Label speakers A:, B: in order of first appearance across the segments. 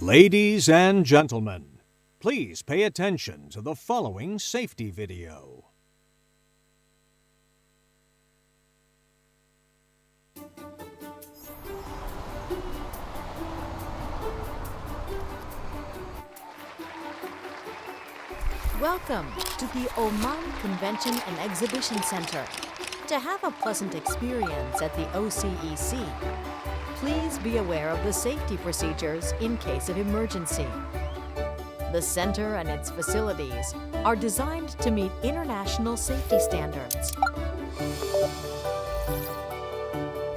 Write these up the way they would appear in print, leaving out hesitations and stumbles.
A: Ladies and gentlemen, please pay attention to the following safety video.
B: Welcome to the Oman Convention and Exhibition Center. To have a pleasant experience at the OCEC, please be aware of the safety procedures in case of emergency. The center and its facilities are designed to meet international safety standards.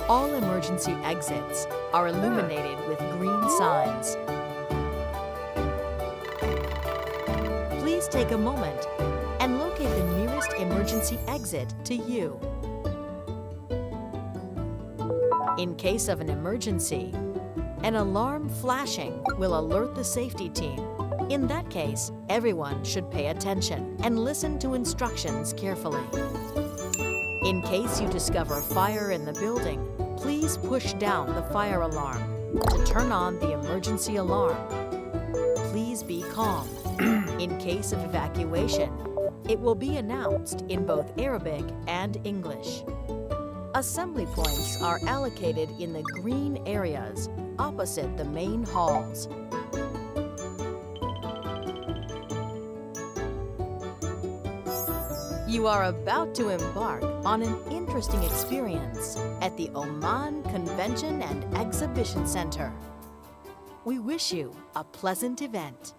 B: All emergency exits are illuminated with green signs. Please take a moment and locate the nearest emergency exit to you. In case of an emergency, an alarm flashing will alert the safety team. In that case, everyone should pay attention and listen to instructions carefully. In case you discover fire in the building, please push down the fire alarm to turn on the emergency alarm. Please be calm. In case of evacuation, it will be announced in both Arabic and English. Assembly points are allocated in the green areas opposite the main halls. You are about to embark on an interesting experience at the Oman Convention and Exhibition Center. We wish you a pleasant event.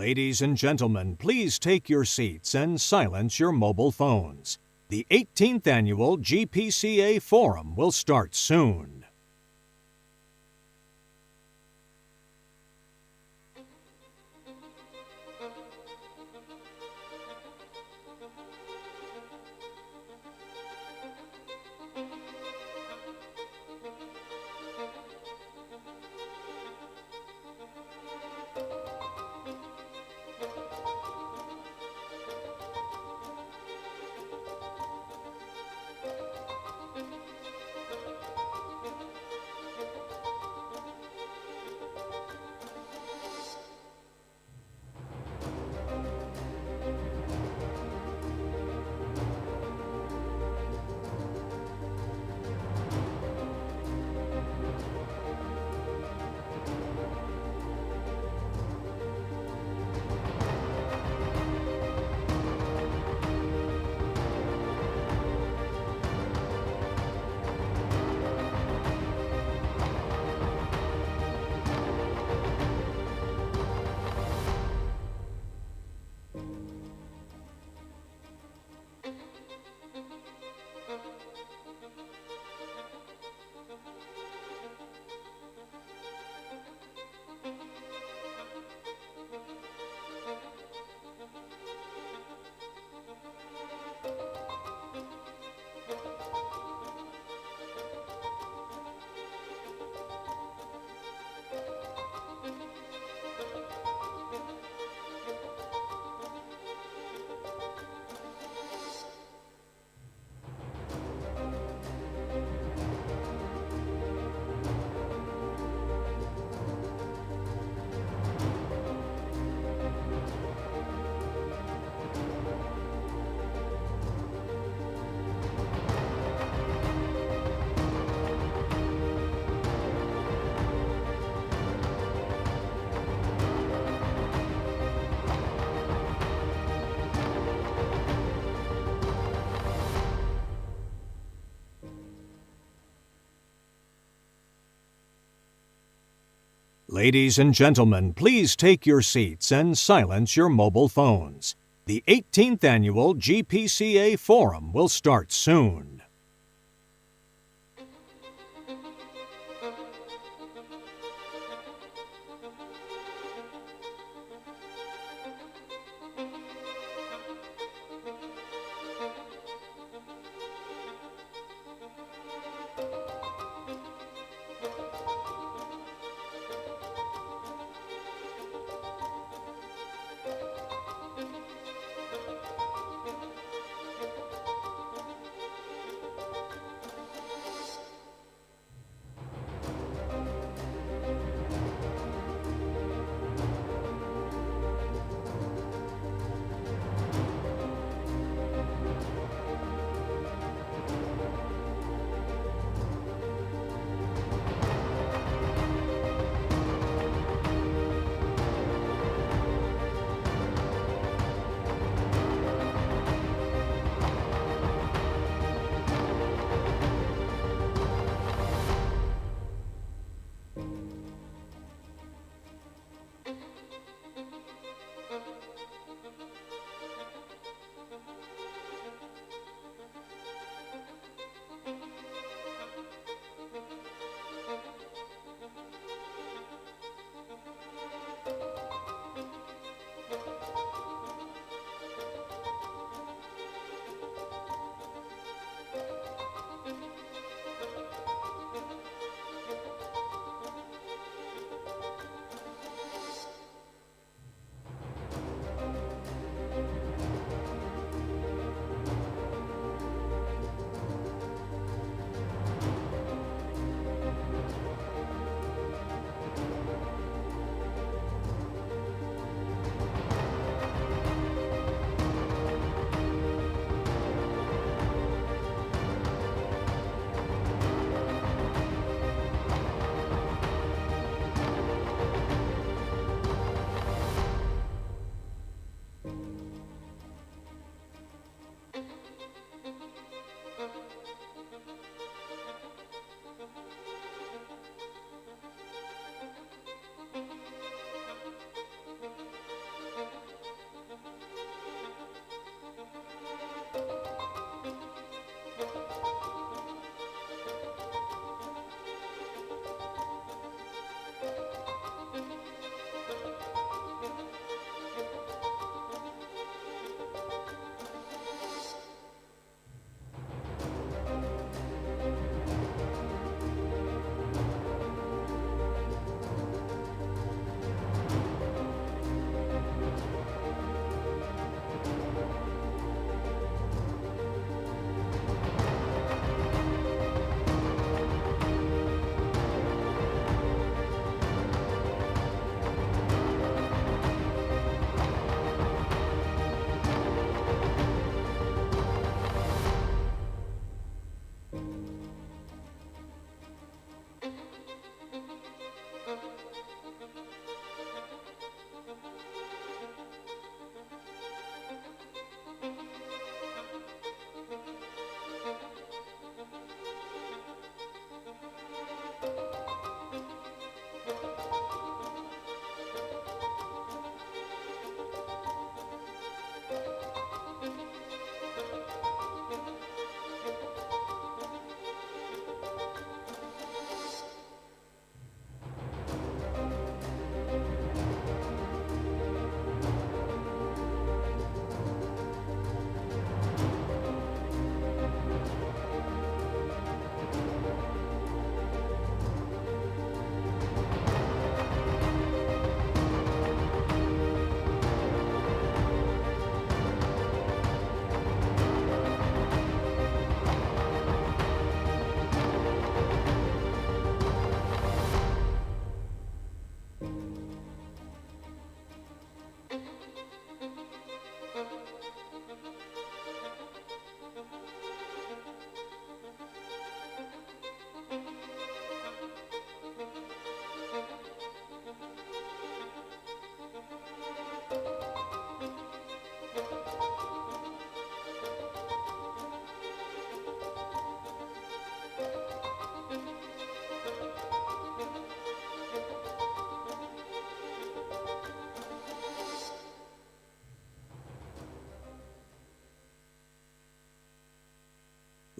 A: Ladies and gentlemen, please take your seats and silence your mobile phones. The 18th Annual GPCA Forum will start soon. Ladies and gentlemen, please take your seats and silence your mobile phones. The 18th Annual GPCA Forum will start soon.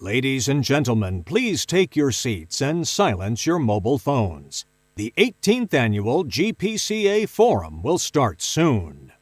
A: Ladies and gentlemen, please take your seats and silence your mobile phones. The 18th Annual GPCA Forum will start soon.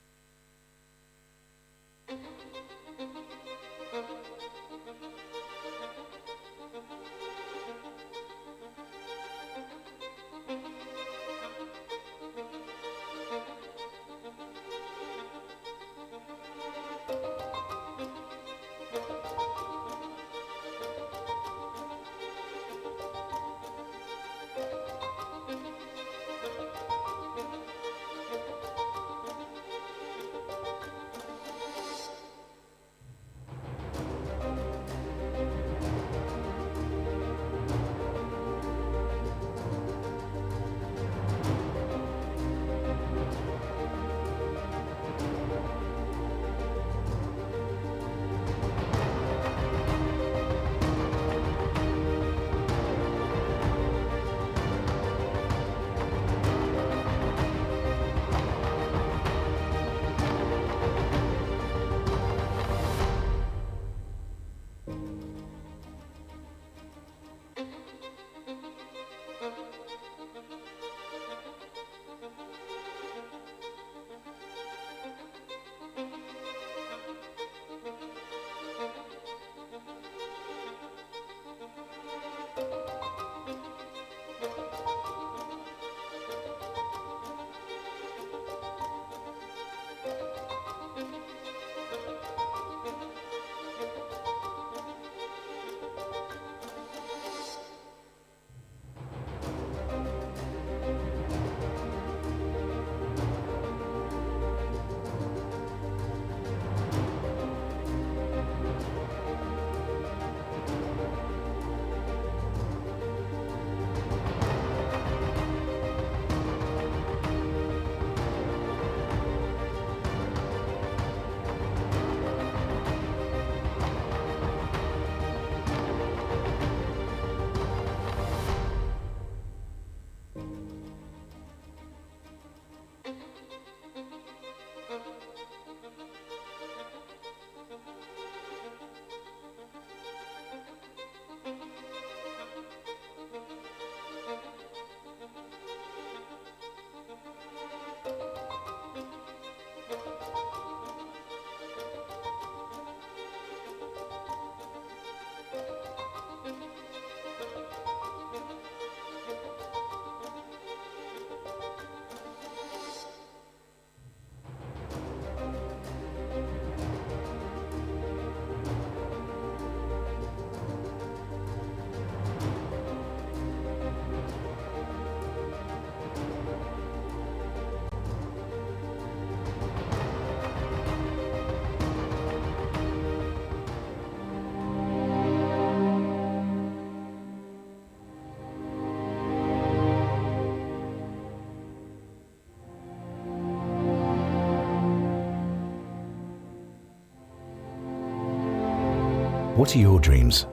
C: What are your dreams?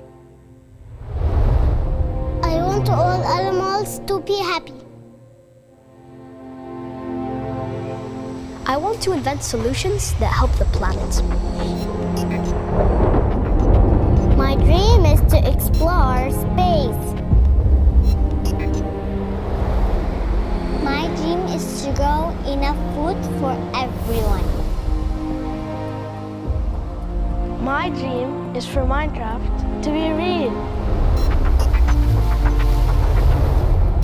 D: I want all animals to be happy.
E: I want to invent solutions that help the planet.
D: My dream is to explore space. My dream is to grow enough food for everyone.
F: My dream is for Minecraft to be real.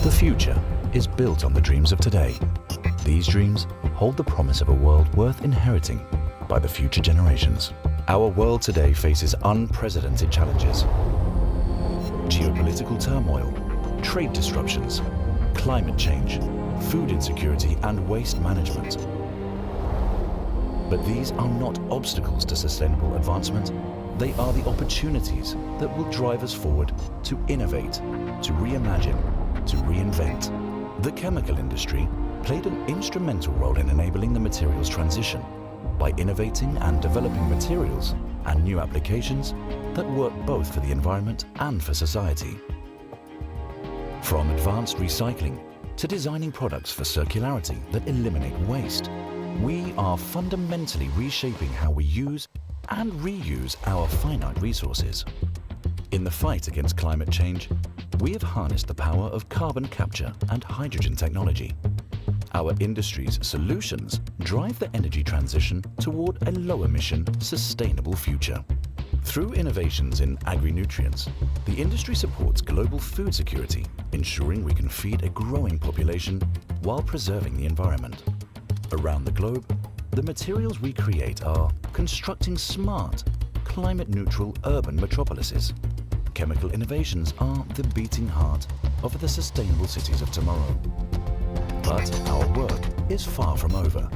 C: The future is built on the dreams of today. These dreams hold the promise of a world worth inheriting by the future generations. Our world today faces unprecedented challenges. Geopolitical turmoil, trade disruptions, climate change, food insecurity, and waste management. But these are not obstacles to sustainable advancement. They are the opportunities that will drive us forward to innovate, to reimagine, to reinvent. The chemical industry played an instrumental role in enabling the materials transition by innovating and developing materials and new applications that work both for the environment and for society. From advanced recycling to designing products for circularity that eliminate waste, we are fundamentally reshaping how we use and reuse our finite resources. In the fight against climate change, we have harnessed the power of carbon capture and hydrogen technology. Our industry's solutions drive the energy transition toward a low-emission, sustainable future. Through innovations in agri-nutrients, the industry supports global food security, ensuring we can feed a growing population while preserving the environment. Around the globe, the materials we create are constructing smart, climate-neutral urban metropolises. Chemical innovations are the beating heart of the sustainable cities of tomorrow. But our work is far from over.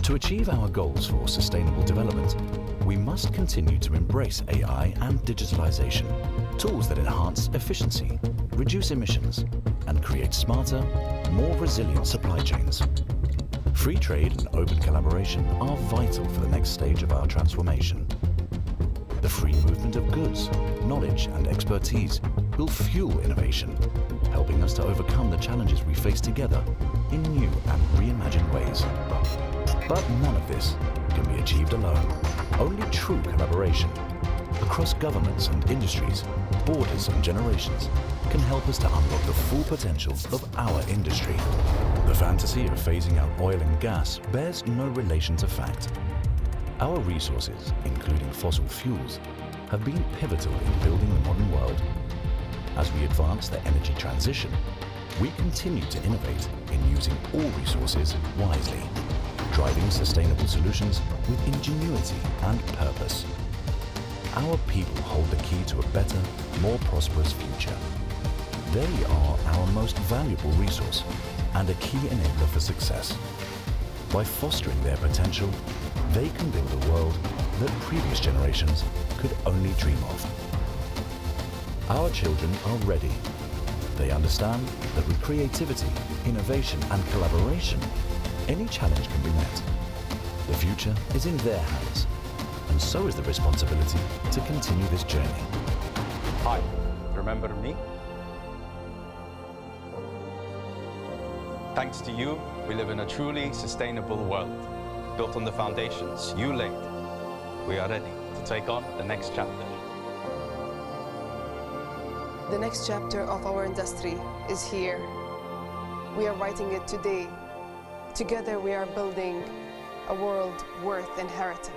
C: To achieve our goals for sustainable development, we must continue to embrace AI and digitalization, tools that enhance efficiency, reduce emissions, and create smarter, more resilient supply chains. Free trade and open collaboration are vital for the next stage of our transformation. The free movement of goods, knowledge, and expertise will fuel innovation, helping us to overcome the challenges we face together in new and reimagined ways. But none of this can be achieved alone. Only true collaboration across governments and industries, borders and generations can help us to unlock the full potential of our industry. The fantasy of phasing out oil and gas bears no relation to fact. Our resources, including fossil fuels, have been pivotal in building the modern world. As we advance the energy transition, we continue to innovate in using all resources wisely, driving sustainable solutions with ingenuity and purpose. Our people hold the key to a better, more prosperous future. They are our most valuable resource and a key enabler for success. By fostering their potential, they can build a world that previous generations could only dream of. Our children are ready. They understand that with creativity, innovation, and collaboration, any challenge can be met. The future is in their hands, and so is the responsibility to continue this journey.
G: Hi, remember me? Thanks to you, we live in a truly sustainable world, built on the foundations you laid. We are ready to take on the next chapter.
H: The next chapter of our industry is here. We are writing it today. Together we are building a world worth inheriting.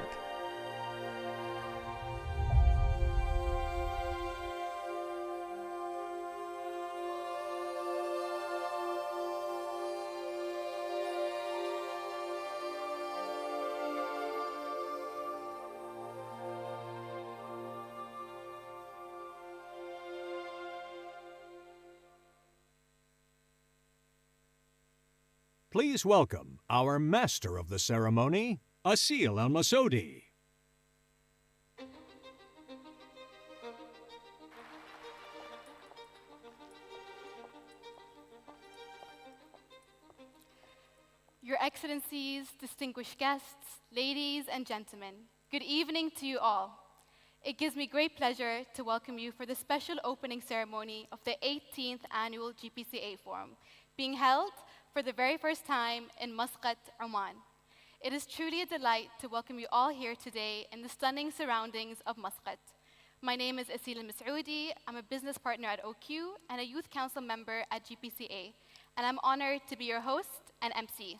A: Please welcome our master of the ceremony, Asil Al-Masoudi.
I: Your Excellencies, distinguished guests, ladies and gentlemen, good evening to you all. It gives me great pleasure to welcome you for the special opening ceremony of the 18th Annual GPCA Forum, being held for the very first time in Muscat, Oman. It is truly a delight to welcome you all here today in the stunning surroundings of Muscat. My name is Asil Al-Masoudi. I'm a business partner at OQ and a youth council member at GPCA, and I'm honored to be your host and MC.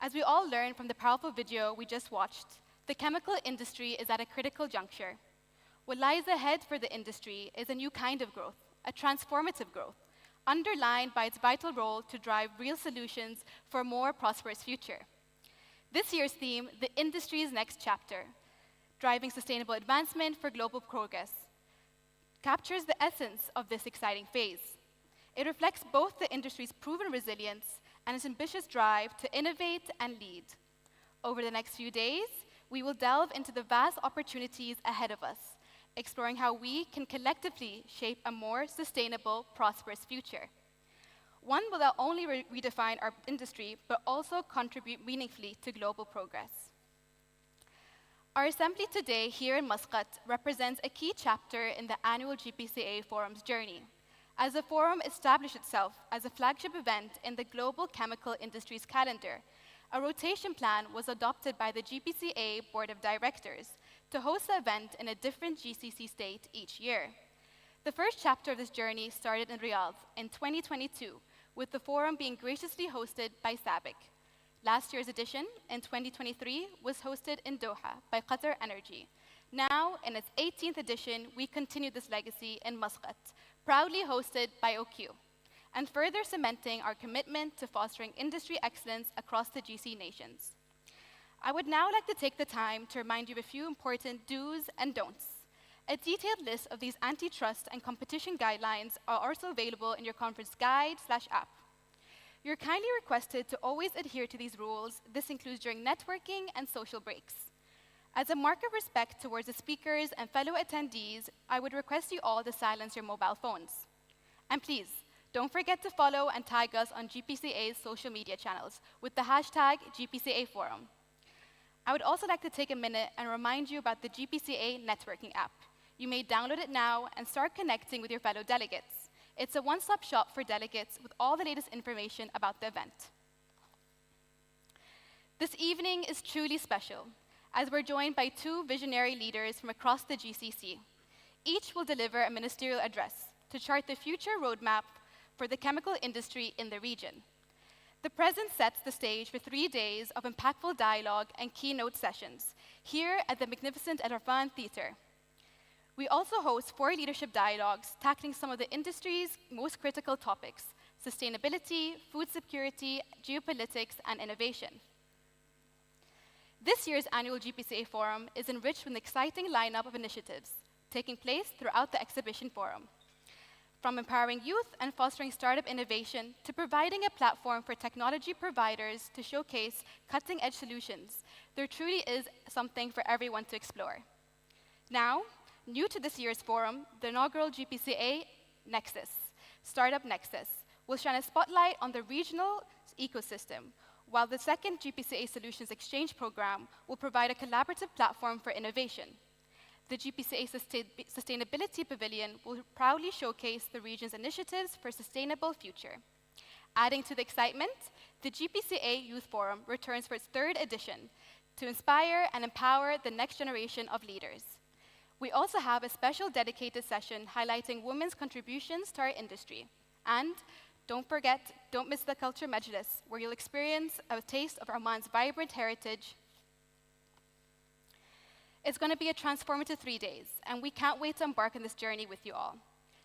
I: As we all learned from the powerful video we just watched, the chemical industry is at a critical juncture. What lies ahead for the industry is a new kind of growth, a transformative growth, underlined by its vital role to drive real solutions for a more prosperous future. This year's theme, the industry's next chapter, driving sustainable advancement for global progress, captures the essence of this exciting phase. It reflects both the industry's proven resilience and its ambitious drive to innovate and lead. Over the next few days, we will delve into the vast opportunities ahead of us, exploring how we can collectively shape a more sustainable, prosperous future. One will not only redefine our industry, but also contribute meaningfully to global progress. Our assembly today here in Muscat represents a key chapter in the annual GPCA Forum's journey, as the forum established itself as a flagship event in the global chemical industry's calendar. A rotation plan was adopted by the GPCA Board of Directors to host the event in a different GCC state each year. The first chapter of this journey started in Riyadh in 2022, with the forum being graciously hosted by SABIC. Last year's edition, in 2023, was hosted in Doha by Qatar Energy. Now, in its 18th edition, we continue this legacy in Muscat, proudly hosted by OQ, and further cementing our commitment to fostering industry excellence across the GC nations. I would now like to take the time to remind you of a few important do's and don'ts. A detailed list of these antitrust and competition guidelines are also available in your conference guide/app. You're kindly requested to always adhere to these rules. This includes during networking and social breaks. As a mark of respect towards the speakers and fellow attendees, I would request you all to silence your mobile phones. And please, don't forget to follow and tag us on GPCA's social media channels with the hashtag GPCA Forum. I would also like to take a minute and remind you about the GPCA networking app. You may download it now and start connecting with your fellow delegates. It's a one-stop shop for delegates with all the latest information about the event. This evening is truly special, as we're joined by two visionary leaders from across the GCC. Each will deliver a ministerial address to chart the future roadmap for the chemical industry in the region. The present sets the stage for 3 days of impactful dialogue and keynote sessions here at the magnificent El Arfan Theater. We also host 4 leadership dialogues tackling some of the industry's most critical topics: sustainability, food security, geopolitics, and innovation. This year's annual GPCA Forum is enriched with an exciting lineup of initiatives taking place throughout the exhibition forum. From empowering youth and fostering startup innovation to providing a platform for technology providers to showcase cutting-edge solutions, there truly is something for everyone to explore. Now, new to this year's forum, the inaugural GPCA Nexus, Startup Nexus, will shine a spotlight on the regional ecosystem, while the second GPCA Solutions Exchange program will provide a collaborative platform for innovation. The GPCA Sustainability Pavilion will proudly showcase the region's initiatives for a sustainable future. Adding to the excitement, the GPCA Youth Forum returns for its 3rd edition to inspire and empower the next generation of leaders. We also have a special dedicated session highlighting women's contributions to our industry. And don't miss the Culture Majlis, where you'll experience a taste of Oman's vibrant heritage. It's going to be a transformative 3 days, and we can't wait to embark on this journey with you all.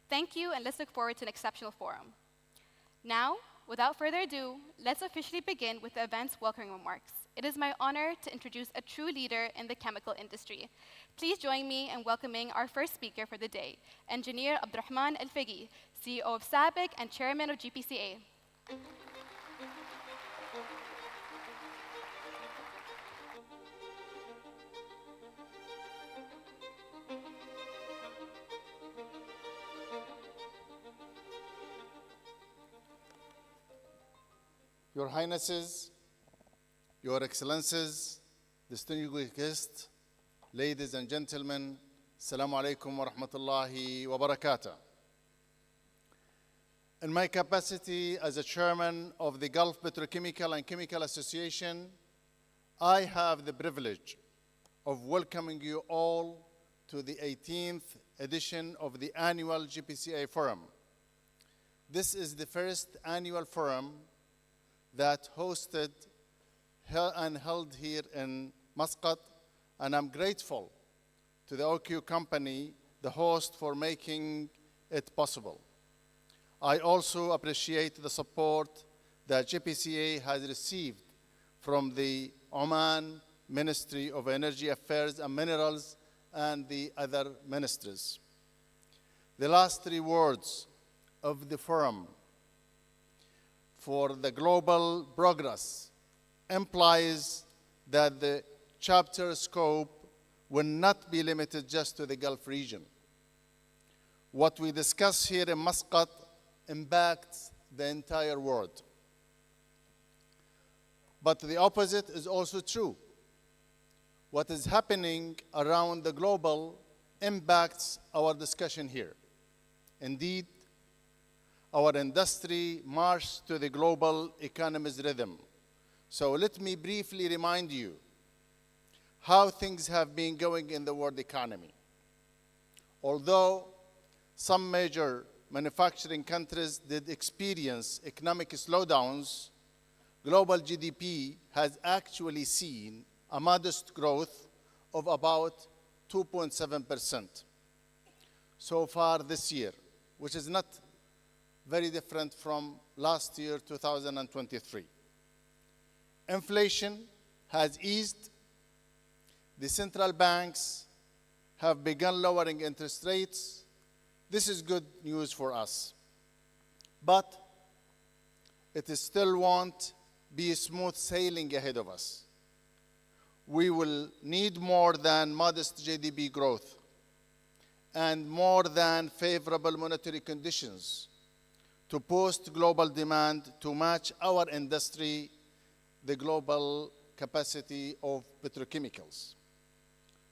I: Thank you, and let's look forward to an exceptional forum. Now, without further ado, let's officially begin with the event's welcoming remarks. It is my honor to introduce a true leader in the chemical industry. Please join me in welcoming our first speaker for the day, Engineer Abdurrahman Al-Faqih, CEO of SABIC and Chairman of GPCA.
J: Your Highnesses, Your Excellencies, distinguished guests, ladies and gentlemen, Assalamu alaikum wa rahmatullahi wa barakatuh. In my capacity as a chairman of the Gulf Petrochemical and Chemical Association, I have the privilege of welcoming you all to the 18th edition of the annual GPCA Forum. This is the first annual forum that hosted and held here in Muscat, and I'm grateful to the OQ company, the host, for making it possible. I also appreciate the support that GPCA has received from the Oman Ministry of Energy Affairs and Minerals and the other ministries. The last 3 words of the forum for the global progress implies that the chapter scope will not be limited just to the Gulf region. What we discuss here in Muscat impacts the entire world. But the opposite is also true. What is happening around the global impacts our discussion here. Indeed, our industry marches to the global economy's rhythm. So let me briefly remind you how things have been going in the world economy. Although some major manufacturing countries did experience economic slowdowns, global GDP has actually seen a modest growth of about 2.7% so far this year, which is not very different from last year, 2023. Inflation has eased. The central banks have begun lowering interest rates. This is good news for us. But it still won't be smooth sailing ahead of us. We will need more than modest GDP growth and more than favorable monetary conditions to boost global demand to match our industry, the global capacity of petrochemicals.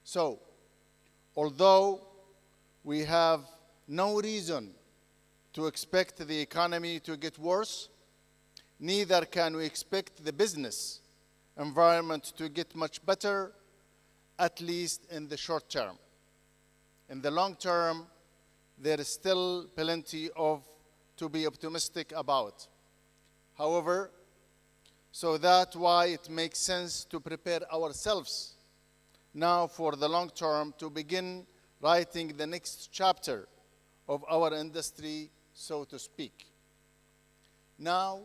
J: So, although we have no reason to expect the economy to get worse, neither can we expect the business environment to get much better, at least in the short term. In the long term, there is still plenty to be optimistic about. However, so that's why it makes sense to prepare ourselves now for the long term to begin writing the next chapter of our industry, so to speak. Now,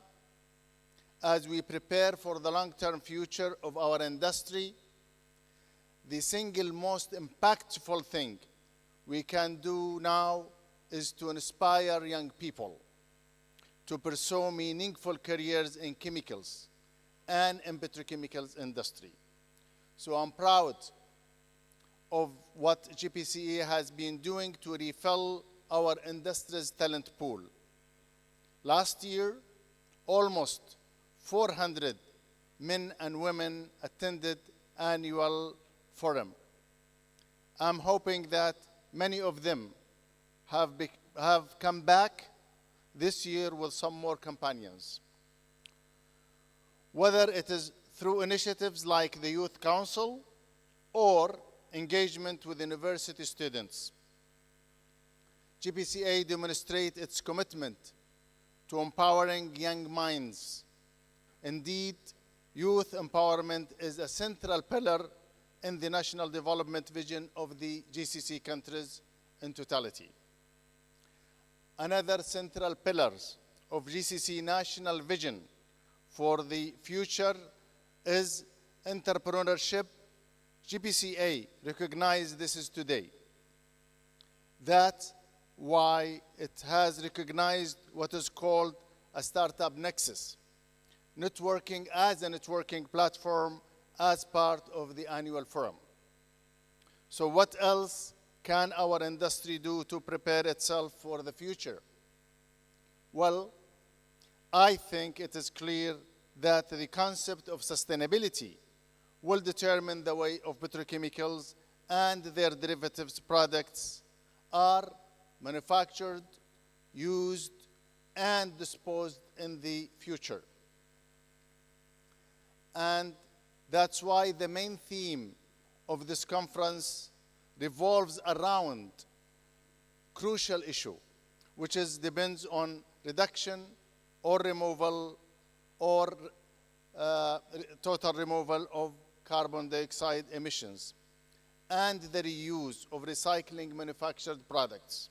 J: as we prepare for the long-term future of our industry, the single most impactful thing we can do now is to inspire young people to pursue meaningful careers in chemicals and in petrochemicals industry. So I'm proud of what GPCA has been doing to refill our industry's talent pool. Last year, almost 400 men and women attended annual forum. I'm hoping that many of them have come back this year with some more companions. Whether it is through initiatives like the Youth Council or engagement with university students, GPCA demonstrates its commitment to empowering young minds. Indeed, youth empowerment is a central pillar in the national development vision of the GCC countries in totality. Another central pillar of GCC national vision for the future is entrepreneurship. GPCA recognizes this is today. That's why it has recognized what is called a startup nexus, networking as a networking platform as part of the annual forum. So what else can our industry do to prepare itself for the future? Well, I think it is clear that the concept of sustainability will determine the way of petrochemicals and their derivatives products are manufactured, used, and disposed in the future. And that's why the main theme of this conference revolves around crucial issue, which depends on reduction or removal or total removal of carbon dioxide emissions and the reuse of recycling manufactured products.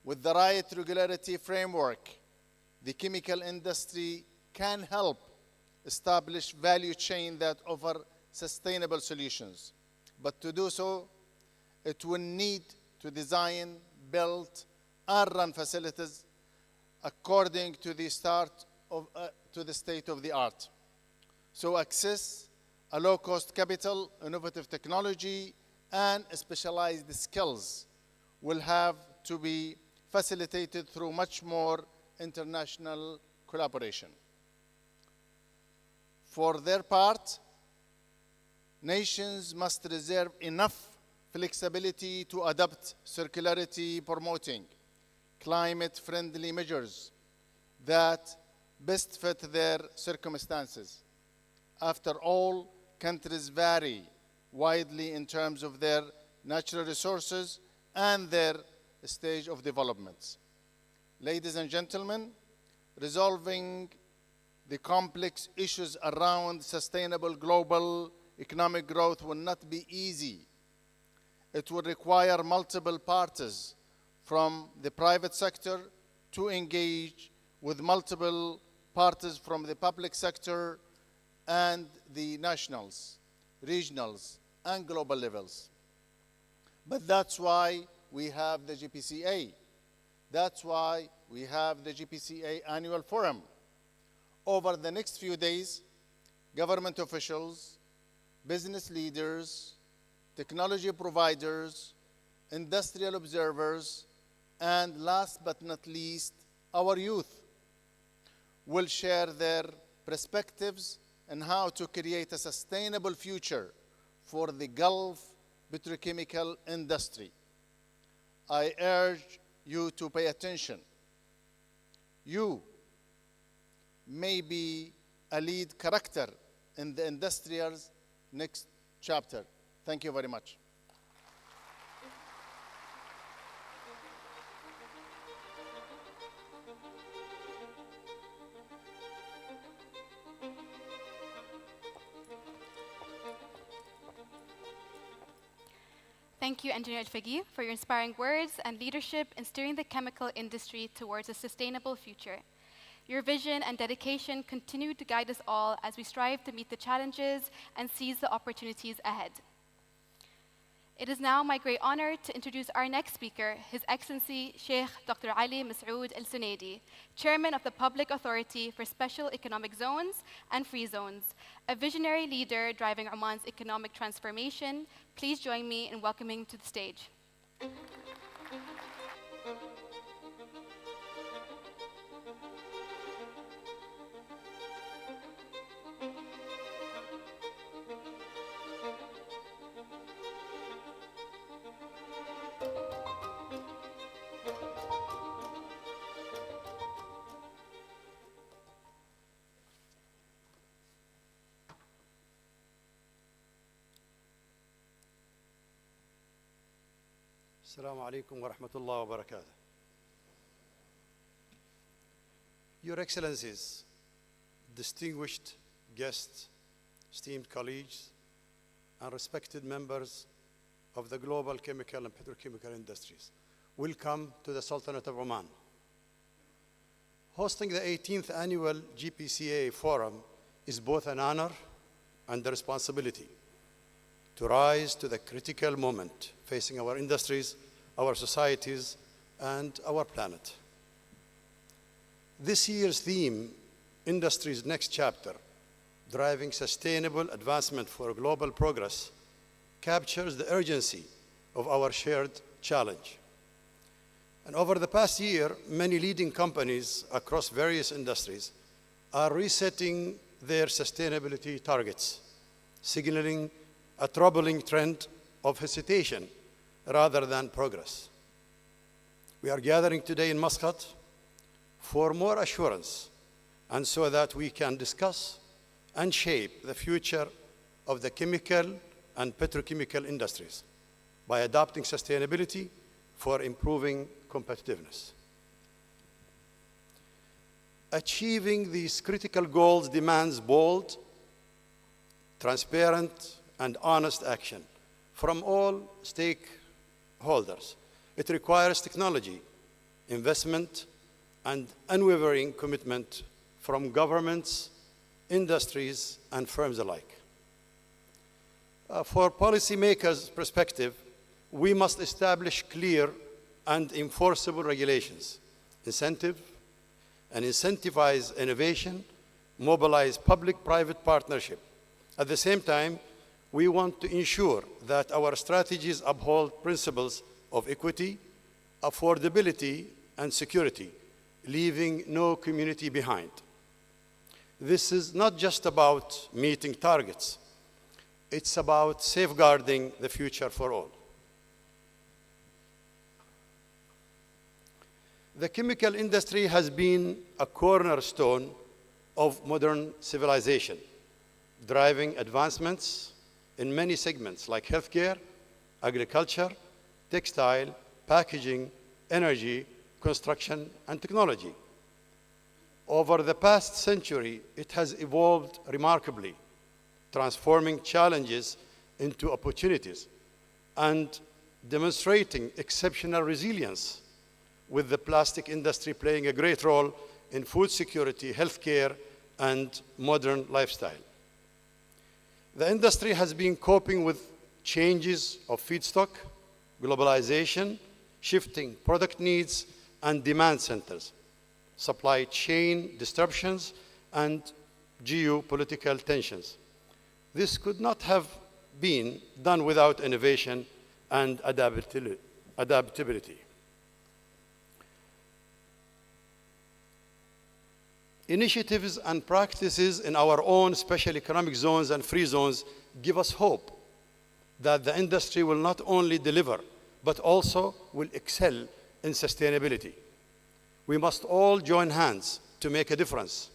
J: With the right regulatory framework, the chemical industry can help establish value chain that offer sustainable solutions. But to do so, it will need to design, build, and run facilities according to the state of the art. So access a low-cost capital, innovative technology, and specialized skills will have to be facilitated through much more international collaboration. For their part, nations must reserve enough flexibility to adopt circularity promoting climate-friendly measures that best fit their circumstances. After all, countries vary widely in terms of their natural resources and their stage of development. Ladies and gentlemen, resolving the complex issues around sustainable global economic growth will not be easy. It will require multiple parties from the private sector to engage with multiple parties from the public sector and the nationals, regionals, and global levels. But that's why we have the GPCA. That's why we have the GPCA Annual Forum. Over the next few days, government officials, business leaders, technology providers, industrial observers, and last but not least, our youth will share their perspectives on how to create a sustainable future for the Gulf petrochemical industry. I urge you to pay attention. You may be a lead character in the industrial's next chapter. Thank you very much.
I: Thank you, Engineer El-Faqih, for your inspiring words and leadership in steering the chemical industry towards a sustainable future. Your vision and dedication continue to guide us all as we strive to meet the challenges and seize the opportunities ahead. It is now my great honor to introduce our next speaker, His Excellency Sheikh Dr. Ali Masoud Al-Sunaidi, Chairman of the Public Authority for Special Economic Zones and Free Zones, a visionary leader driving Oman's economic transformation. Please join me in welcoming to the stage.
K: Assalamu alaikum wa rahmatullahi wa barakatuh. Your Excellencies, distinguished guests, esteemed colleagues, and respected members of the global chemical and petrochemical industries, welcome to the Sultanate of Oman. Hosting the 18th annual GPCA Forum is both an honor and a responsibility to rise to the critical moment facing our industries, our societies, and our planet. This year's theme, Industry's Next Chapter, Driving Sustainable Advancement for Global Progress, captures the urgency of our shared challenge. And over the past year, many leading companies across various industries are resetting their sustainability targets, signaling a troubling trend of hesitation rather than progress. We are gathering today in Muscat for more assurance and so that we can discuss and shape the future of the chemical and petrochemical industries by adopting sustainability for improving competitiveness. Achieving these critical goals demands bold, transparent, and honest action from all stakeholders. It requires technology, investment, and unwavering commitment from governments, industries, and firms alike. For policymakers' perspective, we must establish clear and enforceable regulations, incentivize innovation, mobilize public-private partnership. At the same time, we want to ensure that our strategies uphold principles of equity, affordability, and security, leaving no community behind. This is not just about meeting targets. It's about safeguarding the future for all. The chemical industry has been a cornerstone of modern civilization, driving advancements in many segments like healthcare, agriculture, textile, packaging, energy, construction, and technology. Over the past century, it has evolved remarkably, transforming challenges into opportunities and demonstrating exceptional resilience, with the plastic industry playing a great role in food security, healthcare, and modern lifestyle. The industry has been coping with changes of feedstock, globalization, shifting product needs and demand centers, supply chain disruptions, and geopolitical tensions. This could not have been done without innovation and adaptability. Initiatives and practices in our own special economic zones and free zones give us hope that the industry will not only deliver, but also will excel in sustainability. We must all join hands to make a difference.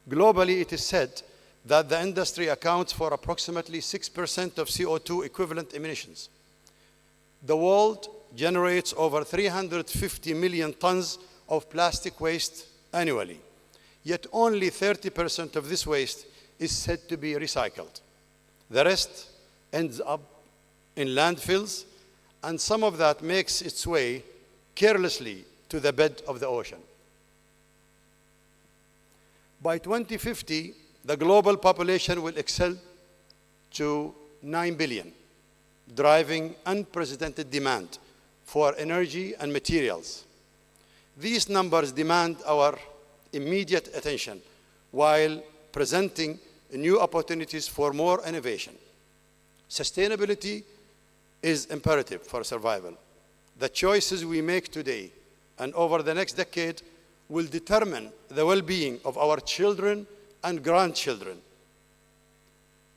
K: Globally, it is said that the industry accounts for approximately 6% of CO2 equivalent emissions. The world generates over 350 million tons of plastic waste annually, yet only 30% of this waste is said to be recycled. The rest ends up in landfills, and some of that makes its way carelessly to the bed of the ocean. By 2050, the global population will excel to 9 billion, driving unprecedented demand for energy and materials. These numbers demand our immediate attention while presenting new opportunities for more innovation. Sustainability is imperative for survival. The choices we make today and over the next decade will determine the well-being of our children and grandchildren.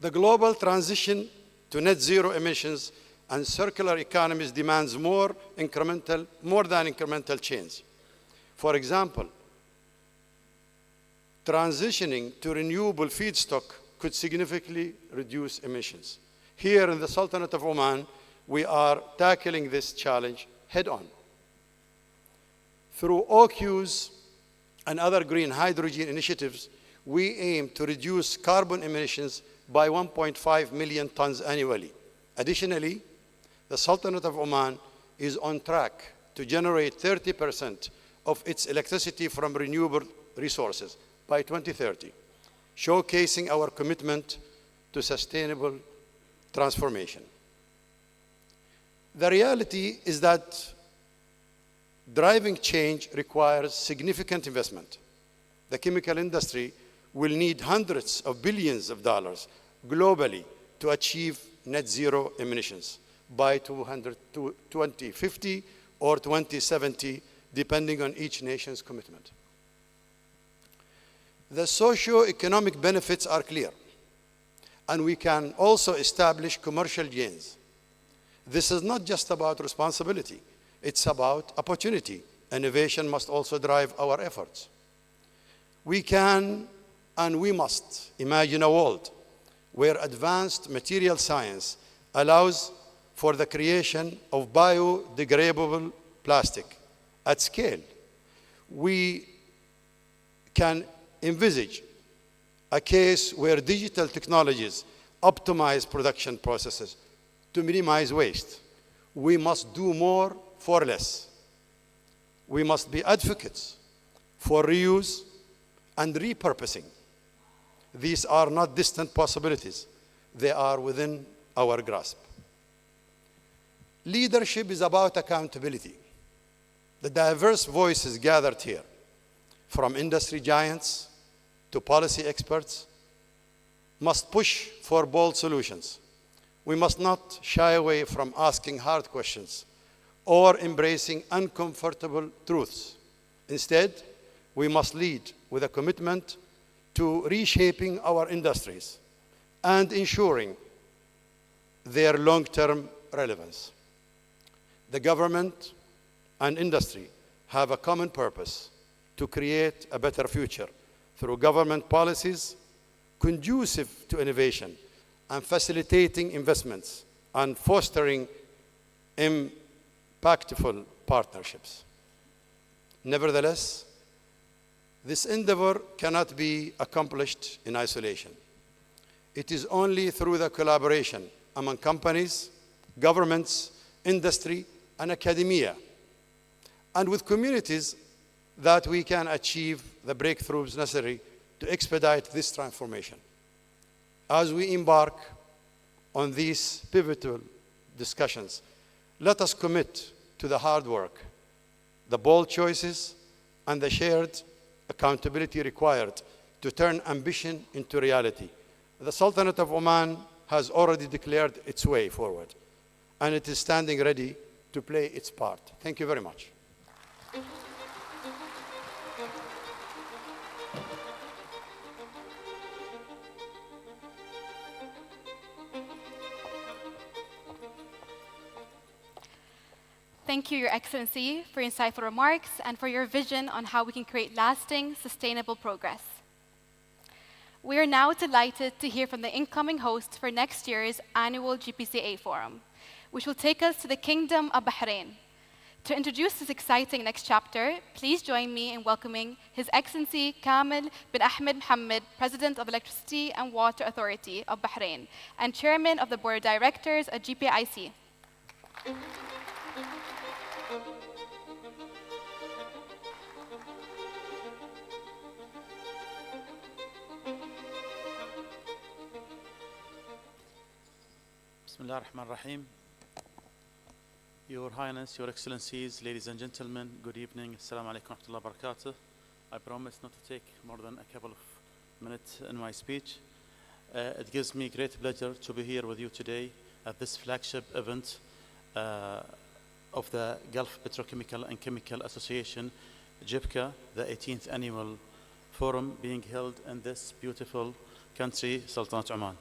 K: The global transition to net zero emissions and circular economies demands more than incremental change. For example, transitioning to renewable feedstock could significantly reduce emissions. Here in the Sultanate of Oman, we are tackling this challenge head-on. Through OQs and other green hydrogen initiatives, we aim to reduce carbon emissions by 1.5 million tons annually. Additionally, the Sultanate of Oman is on track to generate 30% of its electricity from renewable resources by 2030, showcasing our commitment to sustainable transformation. The reality is that driving change requires significant investment. The chemical industry will need hundreds of billions of dollars globally to achieve net zero emissions by 2050 or 2070, depending on each nation's commitment. The socio-economic benefits are clear, and we can also establish commercial gains. This is not just about responsibility, it's about opportunity. Innovation must also drive our efforts. We can and we must imagine a world where advanced material science allows for the creation of biodegradable plastic at scale. We can envisage a case where digital technologies optimize production processes to minimize waste. We must do more for less. We must be advocates for reuse and repurposing. These are not distant possibilities. They are within our grasp. Leadership is about accountability. The diverse voices gathered here, from industry giants to policy experts, must push for bold solutions. We must not shy away from asking hard questions or embracing uncomfortable truths. Instead, we must lead with a commitment to reshaping our industries and ensuring their long-term relevance. The government and industry have a common purpose: to create a better future through government policies, conducive to innovation and facilitating investments and fostering impactful partnerships. Nevertheless, this endeavor cannot be accomplished in isolation. It is only through the collaboration among companies, governments, industry, and academia, and with communities that we can achieve the breakthroughs necessary to expedite this transformation. As we embark on these pivotal discussions, let us commit to the hard work, the bold choices, and the shared accountability required to turn ambition into reality. The Sultanate of Oman has already declared its way forward, and it is standing ready to play its part. Thank you very much.
I: Thank you, Your Excellency, for insightful remarks and for your vision on how we can create lasting, sustainable progress. We are now delighted to hear from the incoming host for next year's annual GPCA Forum, which will take us to the Kingdom of Bahrain. To introduce this exciting next chapter, please join me in welcoming His Excellency Kamil bin Ahmed Mohammed, President of Electricity and Water Authority of Bahrain and Chairman of the Board of Directors of GPIC.
L: Bismillah ar-Rahman ar-Rahim. Your Highness, Your Excellencies, ladies and gentlemen, good evening. Assalamu alaikum wa rahmatullahi wa barakatuh. I promise not to take more than a couple of minutes in my speech. It gives me great pleasure to be here with you today at this flagship event of the Gulf Petrochemical and Chemical Association, GPCA, the 18th annual forum being held in this beautiful country, Sultanate Oman.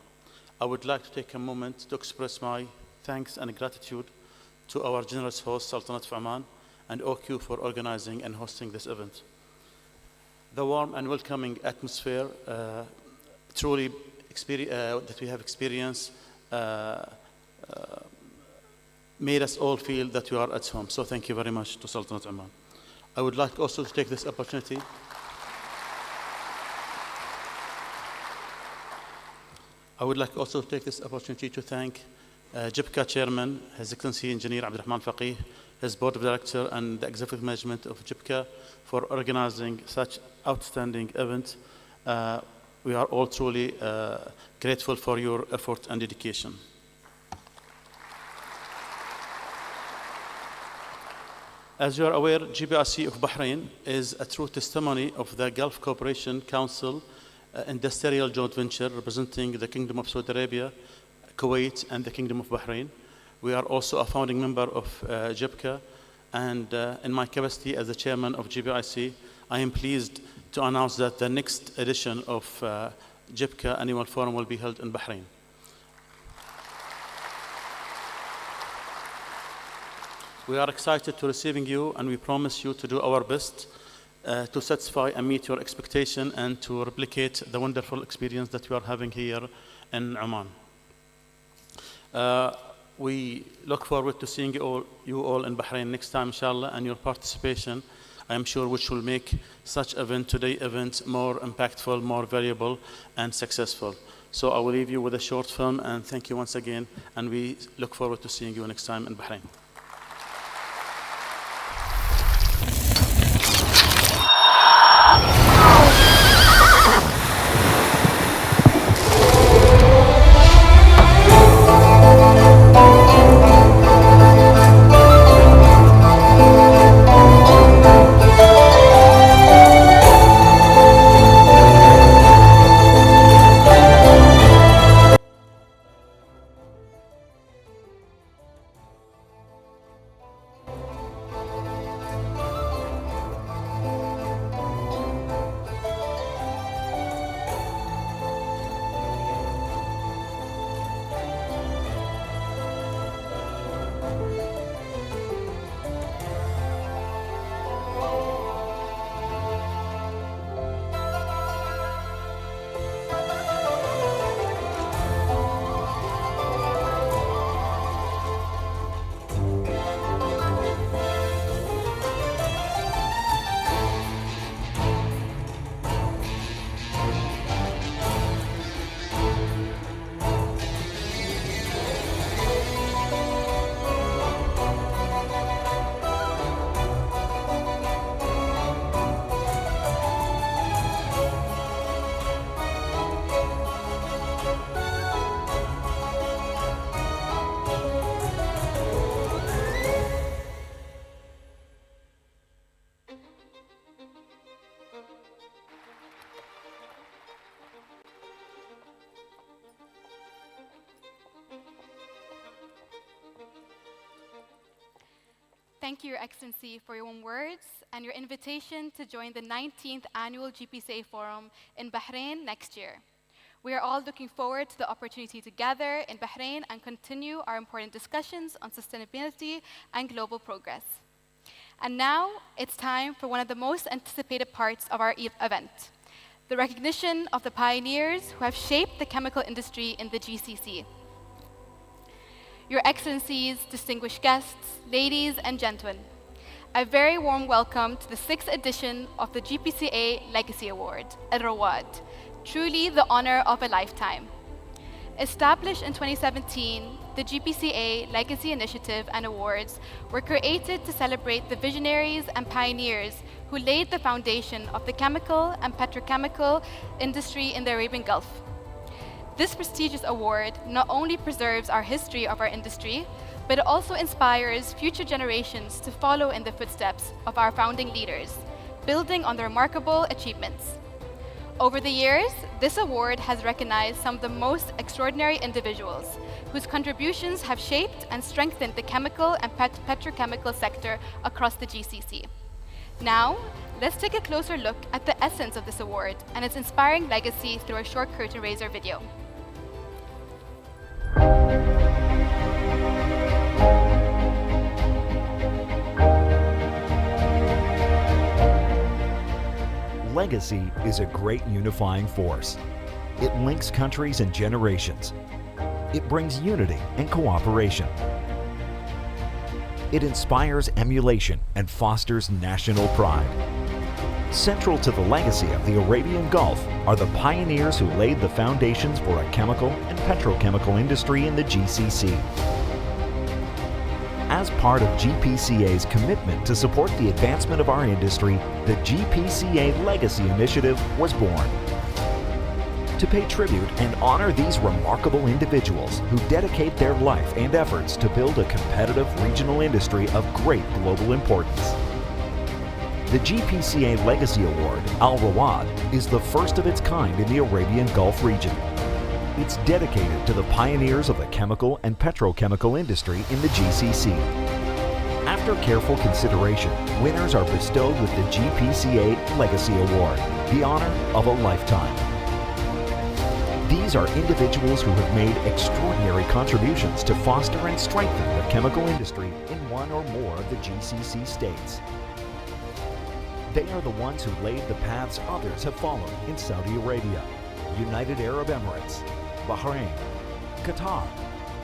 L: I would like to take a moment to express my thanks and gratitude to our generous host, Sultanate of Oman, and OQ for organizing and hosting this event. The warm and welcoming atmosphere truly that we have experienced made us all feel that we are at home. So thank you very much to Sultanate of Oman. I would like also to take this opportunity to thank GPCA Chairman, His Excellency Engineer Abdurrahman Faqih, his Board of Directors, and the Executive Management of GPCA for organizing such outstanding event. We are all truly grateful for your effort and dedication. As you are aware, GPRC of Bahrain is a true testimony of the Gulf Cooperation Council Industrial joint venture representing the Kingdom of Saudi Arabia, Kuwait, and the Kingdom of Bahrain. We are also a founding member of GPCA, and in my capacity as the chairman of GPIC, I am pleased to announce that the next edition of GPCA Annual Forum will be held in Bahrain. We are excited to receiving you, and we promise you to do our best to satisfy and meet your expectation and to replicate the wonderful experience that we are having here in Oman. We look forward to seeing you all in Bahrain next time, inshallah, and your participation, I am sure, which will make such today event more impactful, more valuable, and successful. So I will leave you with a short film, and thank you once again, and we look forward to seeing you next time in Bahrain.
I: thank you, Your Excellency, for your warm words and your invitation to join the 19th Annual GPCA Forum in Bahrain next year. We are all looking forward to the opportunity to gather in Bahrain and continue our important discussions on sustainability and global progress. And now it's time for one of the most anticipated parts of our event, the recognition of the pioneers who have shaped the chemical industry in the GCC. Your Excellencies, distinguished guests, ladies and gentlemen, a very warm welcome to the 6th edition of the GPCA Legacy Award, Al-Rawad, truly the honor of a lifetime. Established in 2017, the GPCA Legacy Initiative and Awards were created to celebrate the visionaries and pioneers who laid the foundation of the chemical and petrochemical industry in the Arabian Gulf. This prestigious award not only preserves our history of our industry, but it also inspires future generations to follow in the footsteps of our founding leaders, building on their remarkable achievements. Over the years, this award has recognized some of the most extraordinary individuals whose contributions have shaped and strengthened the chemical and petrochemical sector across the GCC. Now, let's take a closer look at the essence of this award and its inspiring legacy through a short curtain raiser video.
M: Legacy is a great unifying force. It links countries and generations. It brings unity and cooperation. It inspires emulation and fosters national pride. Central to the legacy of the Arabian Gulf are the pioneers who laid the foundations for a chemical and petrochemical industry in the GCC. As part of GPCA's commitment to support the advancement of our industry, the GPCA Legacy Initiative was born. To pay tribute and honor these remarkable individuals who dedicate their life and efforts to build a competitive regional industry of great global importance. The GPCA Legacy Award, Al-Rawad, is the first of its kind in the Arabian Gulf region. It's dedicated to the pioneers of the chemical and petrochemical industry in the GCC. After careful consideration, winners are bestowed with the GPCA Legacy Award, the honor of a lifetime. These are individuals who have made extraordinary contributions to foster and strengthen the chemical industry in one or more of the GCC states. They are the ones who laid the paths others have followed in Saudi Arabia, United Arab Emirates, Bahrain, Qatar,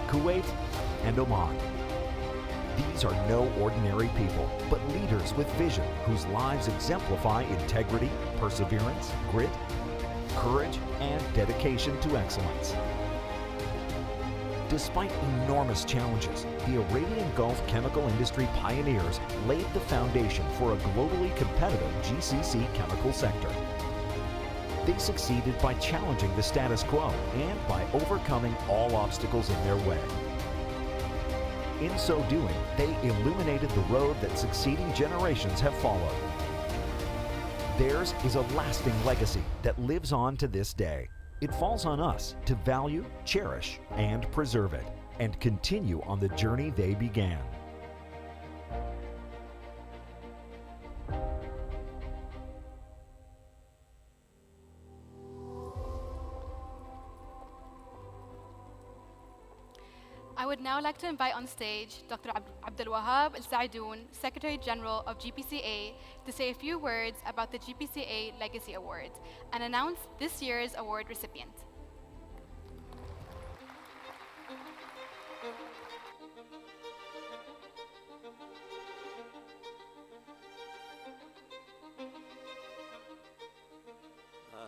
M: Kuwait, and Oman. These are no ordinary people, but leaders with vision whose lives exemplify integrity, perseverance, grit, courage, and dedication to excellence. Despite enormous challenges, the Arabian Gulf chemical industry pioneers laid the foundation for a globally competitive GCC chemical sector. They succeeded by challenging the status quo and by overcoming all obstacles in their way. In so doing, they illuminated the road that succeeding generations have followed. Theirs is a lasting legacy that lives on to this day. It falls on us to value, cherish, and preserve it, and continue on the journey they began.
I: I would now like to invite on stage Dr. Abdul Wahab Al-Saidoun, Secretary General of GPCA, to say a few words about the GPCA Legacy Award and announce this year's award recipient.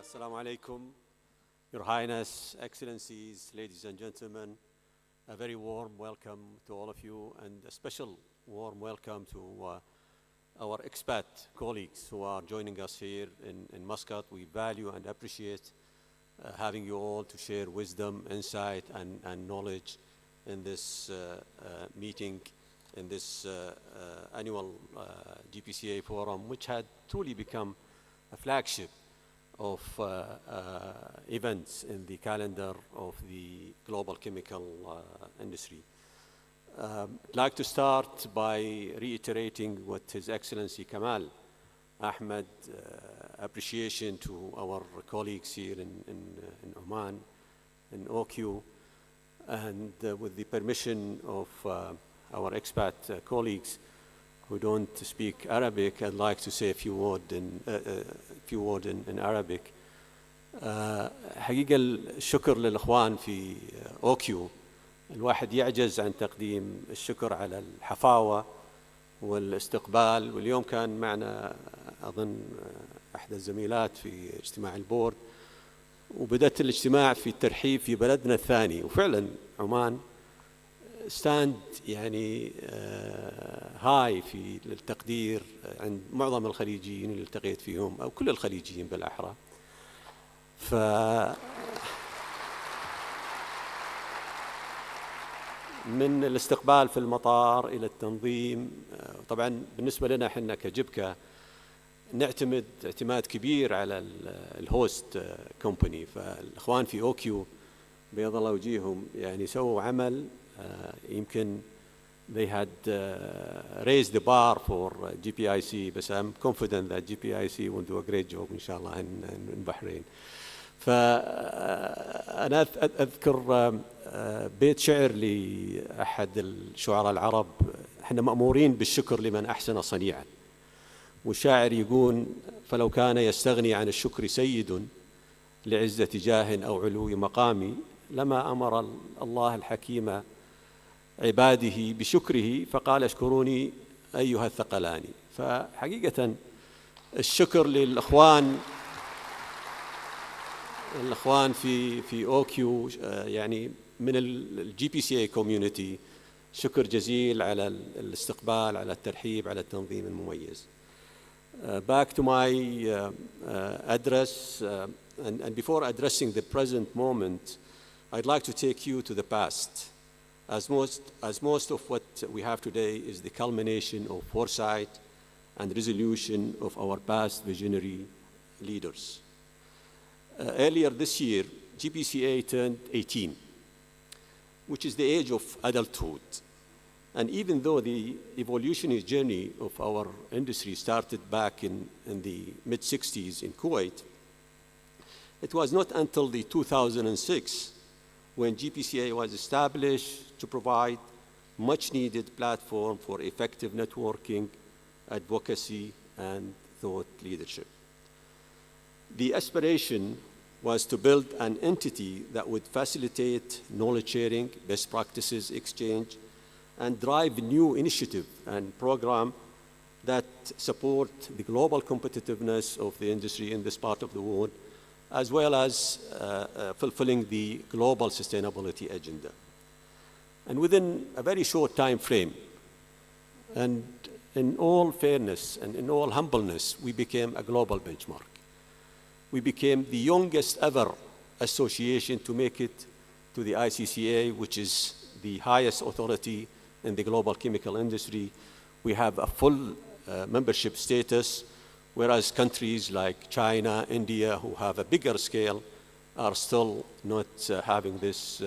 N: Assalamu alaikum, Your Highness, Excellencies, ladies and gentlemen. A very warm welcome to all of you, and a special warm welcome to our expat colleagues who are joining us here in Muscat. We value and appreciate having you all to share wisdom, insight, and knowledge in this meeting, in this annual GPCA forum, which had truly become a flagship of events in the calendar of the global chemical industry. I'd like to start by reiterating what His Excellency Kamal Ahmed, appreciation to our colleagues here in Oman, in OQ, and with the permission of our expat colleagues who don't speak Arabic, I'd like to say a few words in Arabic. حقيقة الشكر للإخوان في أوكيو. الواحد يعجز عن تقديم الشكر على الحفاوة والاستقبال، واليوم كان معنا أظن أحد الزميلات في اجتماع البورد، وبدأت الاجتماع في الترحيب في بلدنا الثاني، وفعلا عمان ستاند يعني هاي في التقدير عند معظم الخليجيين اللي التقيت فيهم أو كل الخليجيين بالأحرى. من الاستقبال في المطار إلى التنظيم، طبعا بالنسبة لنا احنا كجبكة نعتمد اعتماد كبير على الهوست كومباني، فالإخوان في أوكيو بيض الله وجيههم يعني سووا عمل يمكن they had raised the bar for GPIC, بس I'm confident that GPIC will do a great job إن شاء الله in البحرين. فأنا أذكر بيت شعر لأحد الشعراء العرب: احنا مأمورين بالشكر لمن أحسن صنيعا. والشاعر يقول: فلو كان يستغني عن الشكر سيد لعزة جاه أو علو مقام لما أمر الله الحكيم عباده بشكره فقال اشكروني أيها الثقلان. فحقيقة الشكر للإخوان في أوكيو يعني من الجي بي سي اي كوميونتي، شكر جزيل على الاستقبال، على الترحيب، على التنظيم المميز. Back to my address, and before addressing the present moment, I'd like to take you to the past, as most of what we have today is the culmination of foresight and resolution of our past visionary leaders. Earlier this year, GPCA turned 18, which is the age of adulthood. And even though the evolutionary journey of our industry started back in the mid-60s in Kuwait, it was not until the 2006 when GPCA was established to provide much-needed platform for effective networking, advocacy, and thought leadership. The aspiration was to build an entity that would facilitate knowledge sharing, best practices exchange, and drive new initiative and program that support the global competitiveness of the industry in this part of the world, as well as fulfilling the global sustainability agenda. And within a very short time frame, and in all fairness and in all humbleness, we became a global benchmark. We became the youngest ever association to make it to the ICCA, which is the highest authority in the global chemical industry. We have a full membership status, whereas countries like China, India, who have a bigger scale, are still not having this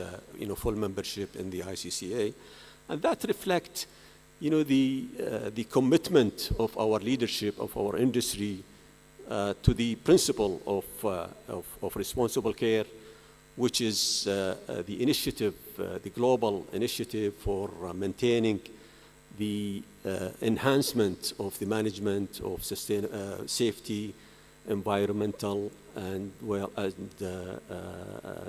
N: full membership in the ICCA. And that reflects the commitment of our leadership, of our industry, to the principle of responsible care, which is the initiative, the global initiative for maintaining the enhancement of the management of safety, environmental, and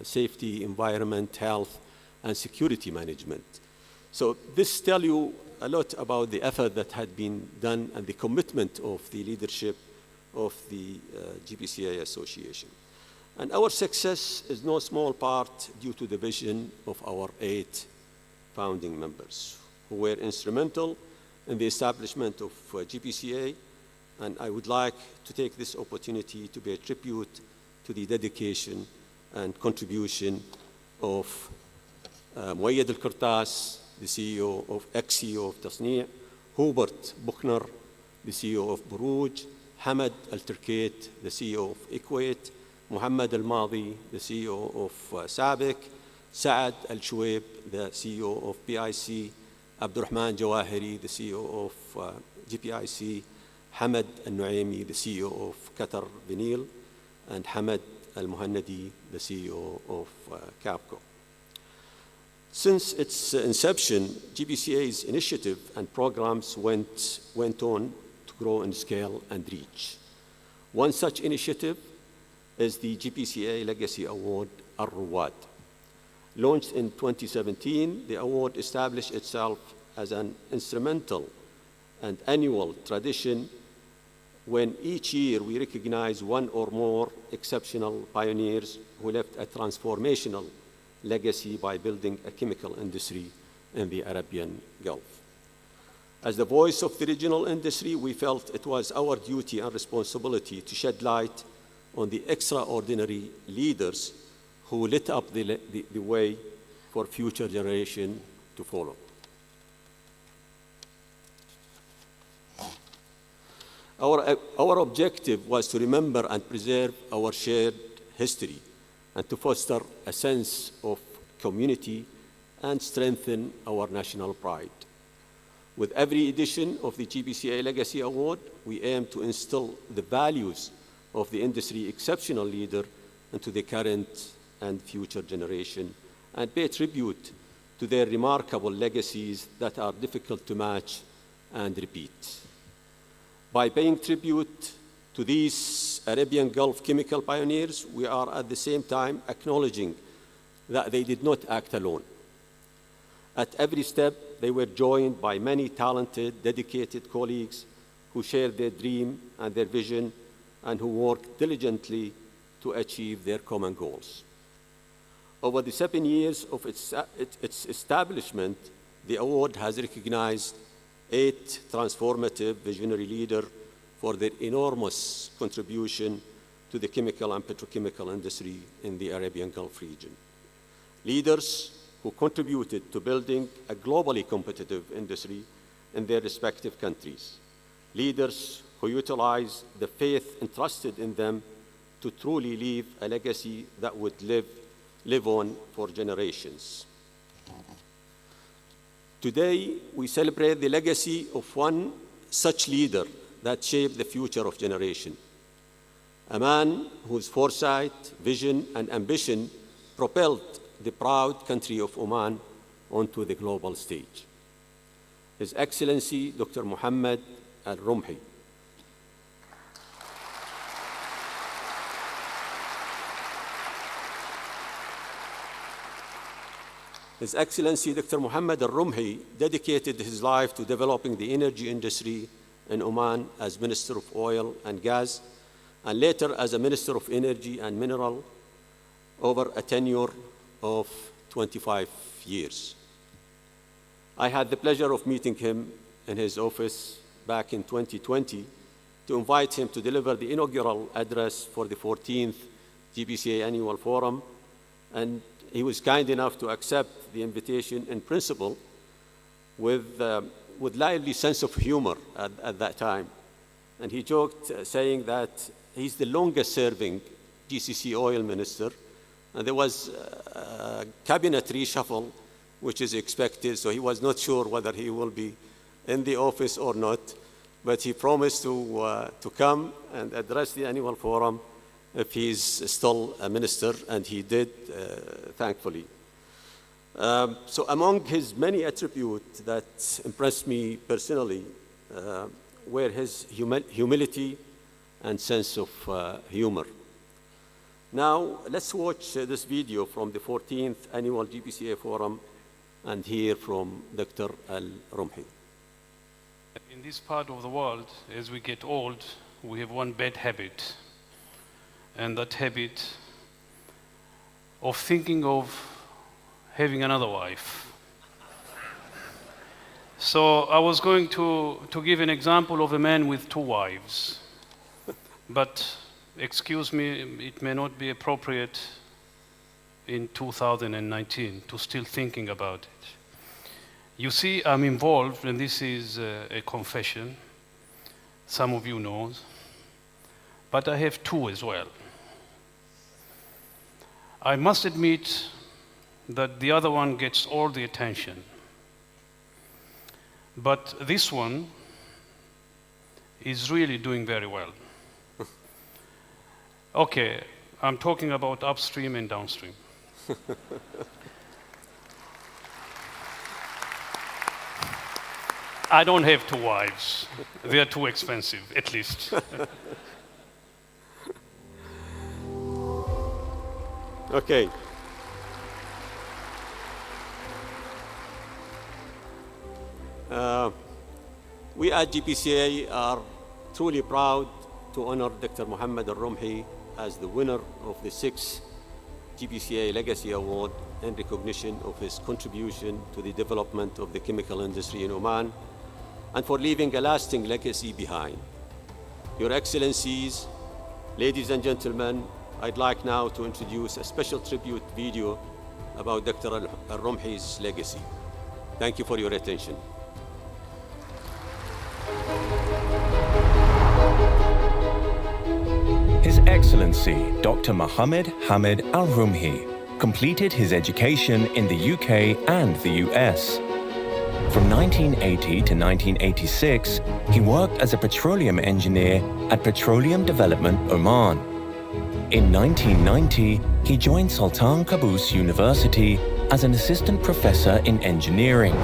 N: safety, environment, health, and security management. So this tells you a lot about the effort that had been done and the commitment of the leadership of the GPCA Association. And our success is no small part due to the vision of our 8 founding members who were instrumental in the establishment of GPCA. And I would like to take this opportunity to pay tribute to the dedication and contribution of Muayyad Al-Kurtas, the CEO of ex-CEO of Tasni', Hubert Buchner, the CEO of Buruj, Hamad Al-Turkait, the CEO of Equate, Muhammad Al-Madi, the CEO of Sabic, Saad Al-Shuaib, the CEO of PIC, Abdurrahman Jawahiri, the CEO of GPIC, Hamad Al-Nuaimi, the CEO of Qatar Vinyl, and Hamad Al-Muhannadi, the CEO of Capco. Since its inception, GPCA's initiative and programs went on to grow in scale and reach. One such initiative is the GPCA Legacy Award, Al-Ruwad. Launched in 2017, the award established itself as an instrumental and annual tradition when each year we recognize one or more exceptional pioneers who left a transformational legacy by building a chemical industry in the Arabian Gulf. As the voice of the regional industry, we felt it was our duty and responsibility to shed light on the extraordinary leaders who lit up the way for future generations to follow. Our objective was to remember and preserve our shared history and to foster a sense of community and strengthen our national pride. With every edition of the GPCA Legacy Award, we aim to instill the values of the industry exceptional leader into the current and future generation and pay tribute to their remarkable legacies that are difficult to match and repeat. By paying tribute to these Arabian Gulf chemical pioneers, we are at the same time acknowledging that they did not act alone. At every step, they were joined by many talented, dedicated colleagues who shared their dream and their vision and who worked diligently to achieve their common goals. Over the 7 years of its establishment, the award has recognized 8 transformative visionary leaders for their enormous contribution to the chemical and petrochemical industry in the Arabian Gulf region. Leaders who contributed to building a globally competitive industry in their respective countries. Leaders who utilized the faith entrusted in them to truly leave a legacy that would live on for generations. Today, we celebrate the legacy of one such leader that shaped the future of generation. A man whose foresight, vision, and ambition propelled the proud country of Oman onto the global stage. His Excellency, Dr. Mohammed Al-Rumhi. His Excellency Dr. Mohammed Al-Rumhi dedicated his life to developing the energy industry in Oman as Minister of Oil and Gas, and later as a Minister of Energy and Mineral over a tenure of 25 years. I had the pleasure of meeting him in his office back in 2020 to invite him to deliver the inaugural address for the 14th GPCA Annual Forum, and he was kind enough to accept the invitation in principle with lively sense of humor at that time. And he joked, saying that he's the longest serving GCC oil minister, and there was a cabinet reshuffle which is expected, so he was not sure whether he will be in the office or not, but he promised to come and address the annual forum if he's still a minister, and he did, thankfully. So among his many attributes that impressed me personally were his humility and sense of humor. Now, let's watch this video from the 14th Annual GPCA Forum and hear from Dr. Al-Rumhi.
O: In this part of the world, as we get old, we have one bad habit, and that habit of thinking of having another wife. So I was going to give an example of a man with 2 wives, but excuse me, it may not be appropriate in 2019 to still thinking about it. You see, I'm involved, and this is a confession, some of you know, but I have 2 as well. I must admit that the other one gets all the attention. But this one is really doing very well. Okay, I'm talking about upstream and downstream. I don't have 2 wives. They're too expensive, at least.
N: Okay. We at GPCA are truly proud to honor Dr. Mohammed Al-Rumhi as the winner of the 6th GPCA Legacy Award in recognition of his contribution to the development of the chemical industry in Oman and for leaving a lasting legacy behind. Your Excellencies, ladies and gentlemen, I'd like now to introduce a special tribute video about Dr. Al-Rumhi's legacy. Thank you for your attention.
P: His Excellency Dr. Mohammed Hamid Al-Rumhi completed his education in the UK and the US. From 1980 to 1986, he worked as a petroleum engineer at Petroleum Development Oman. In 1990, he joined Sultan Qaboos University as an assistant professor in engineering.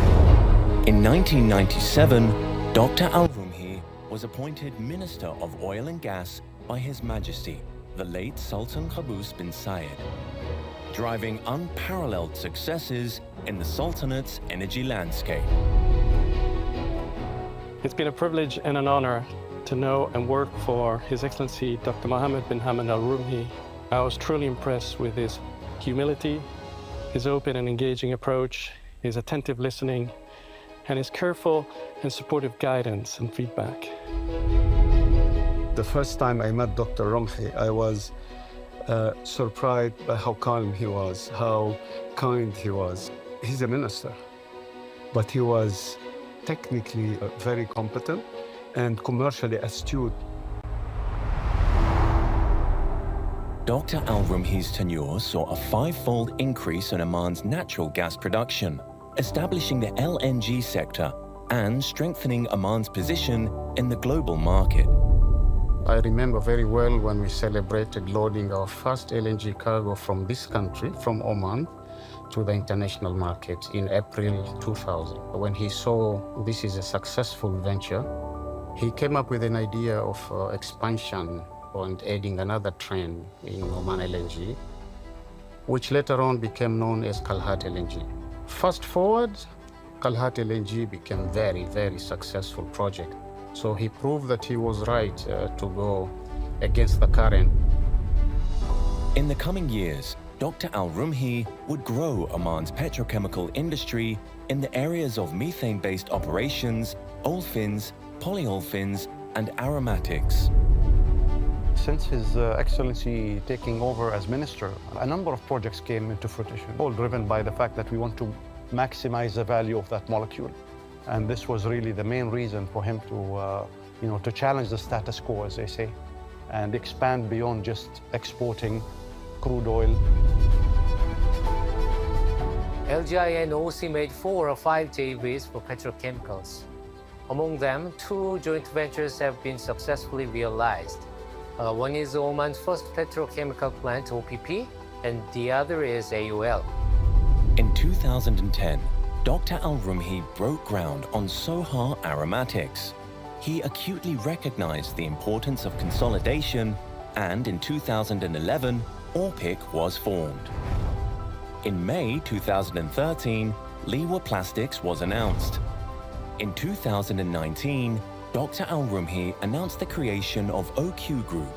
P: In 1997, Dr. Al-Rumhi was appointed Minister of Oil and Gas by His Majesty, the late Sultan Qaboos bin Zayed, driving unparalleled successes in the Sultanate's energy landscape.
Q: It's been a privilege and an honor to know and work for His Excellency Dr. Mohammed bin Hamid Al-Rumhi. I was truly impressed with his humility, his open and engaging approach, his attentive listening, and his careful and supportive guidance and feedback.
R: The first time I met Dr. Rumhi, I was surprised by how calm he was, how kind he was. He's a minister, but he was technically very competent and commercially astute.
P: Dr. Al-Rumhi's tenure saw a 5-fold increase in Oman's natural gas production, establishing the LNG sector and strengthening Oman's position in the global market.
S: I remember very well when we celebrated loading our first LNG cargo from this country, from Oman, to the international market in April 2000. When he saw this is a successful venture, he came up with an idea of expansion and adding another train in Oman LNG, which later on became known as Kalhat LNG. Fast forward, Kalhat LNG became a very, very successful project. So he proved that he was right to go against the current.
P: In the coming years, Dr. Al-Rumhi would grow Oman's petrochemical industry in the areas of methane-based operations, olefins, polyolefins, and aromatics.
T: Since His Excellency taking over as minister, a number of projects came into fruition, all driven by the fact that we want to maximize the value of that molecule. And this was really the main reason for him to challenge the status quo, as they say, and expand beyond just exporting crude oil.
U: LGI and OC made 4 or 5 JVs for petrochemicals. Among them, 2 joint ventures have been successfully realized. One is Oman's first petrochemical plant, OPP, and the other is AUL.
P: In 2010, Dr. Al-Rumhi broke ground on Sohar Aromatics. He acutely recognized the importance of consolidation, and in 2011, ORPIC was formed. In May 2013, Liwa Plastics was announced. In 2019, Dr. Al-Rumhi announced the creation of OQ Group,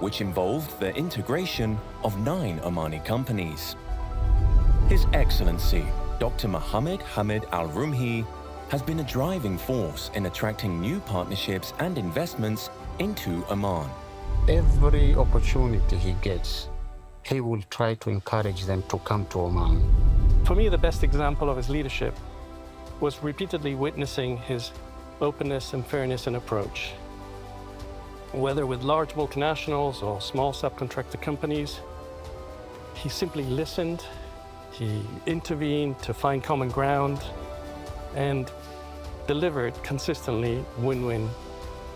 P: which involved the integration of 9 Omani companies. His Excellency, Dr. Mohammed Hamid Al-Rumhi, has been a driving force in attracting new partnerships and investments into Oman.
S: Every opportunity he gets, he will try to encourage them to come to Oman.
Q: For me, the best example of his leadership was repeatedly witnessing his openness and fairness in approach. Whether with large multinationals or small subcontractor companies, he simply listened, he intervened to find common ground, and delivered consistently win-win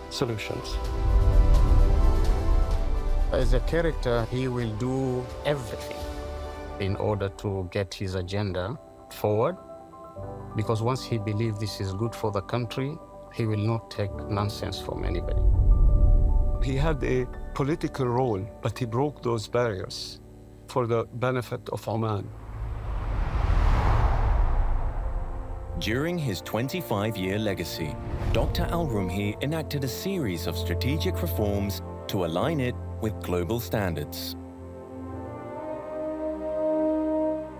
Q: solutions.
S: As a character, he will do everything in order to get his agenda forward, because once he believes this is good for the country, he will not take nonsense from anybody.
R: He had a political role, but he broke those barriers for the benefit of Oman.
P: During his 25-year legacy, Dr. Al-Rumhi enacted a series of strategic reforms to align it with global standards.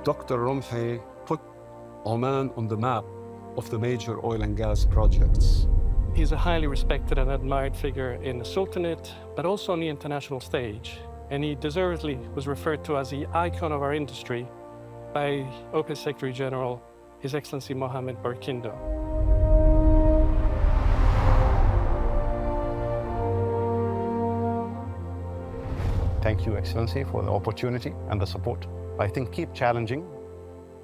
R: Dr. Rumhi put Oman on the map of the major oil and gas projects.
Q: He's a highly respected and admired figure in the Sultanate, but also on the international stage. And he deservedly was referred to as the icon of our industry by OPEC Secretary General, His Excellency Mohammed Barkindo.
T: Thank you, Excellency, for the opportunity and the support. I think keep challenging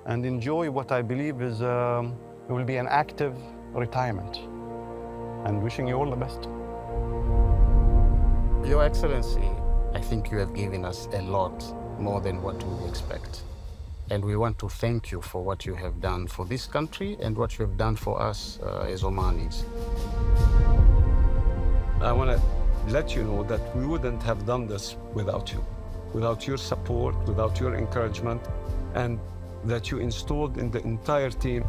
T: and enjoy what I believe is it will be an active retirement. And wishing you all the best.
S: Your Excellency, I think you have given us a lot more than what we expect. And we want to thank you for what you have done for this country and what you have done for us as Omanis.
R: I want to let you know that we wouldn't have done this without you, without your support, without your encouragement, and that you installed in the entire team.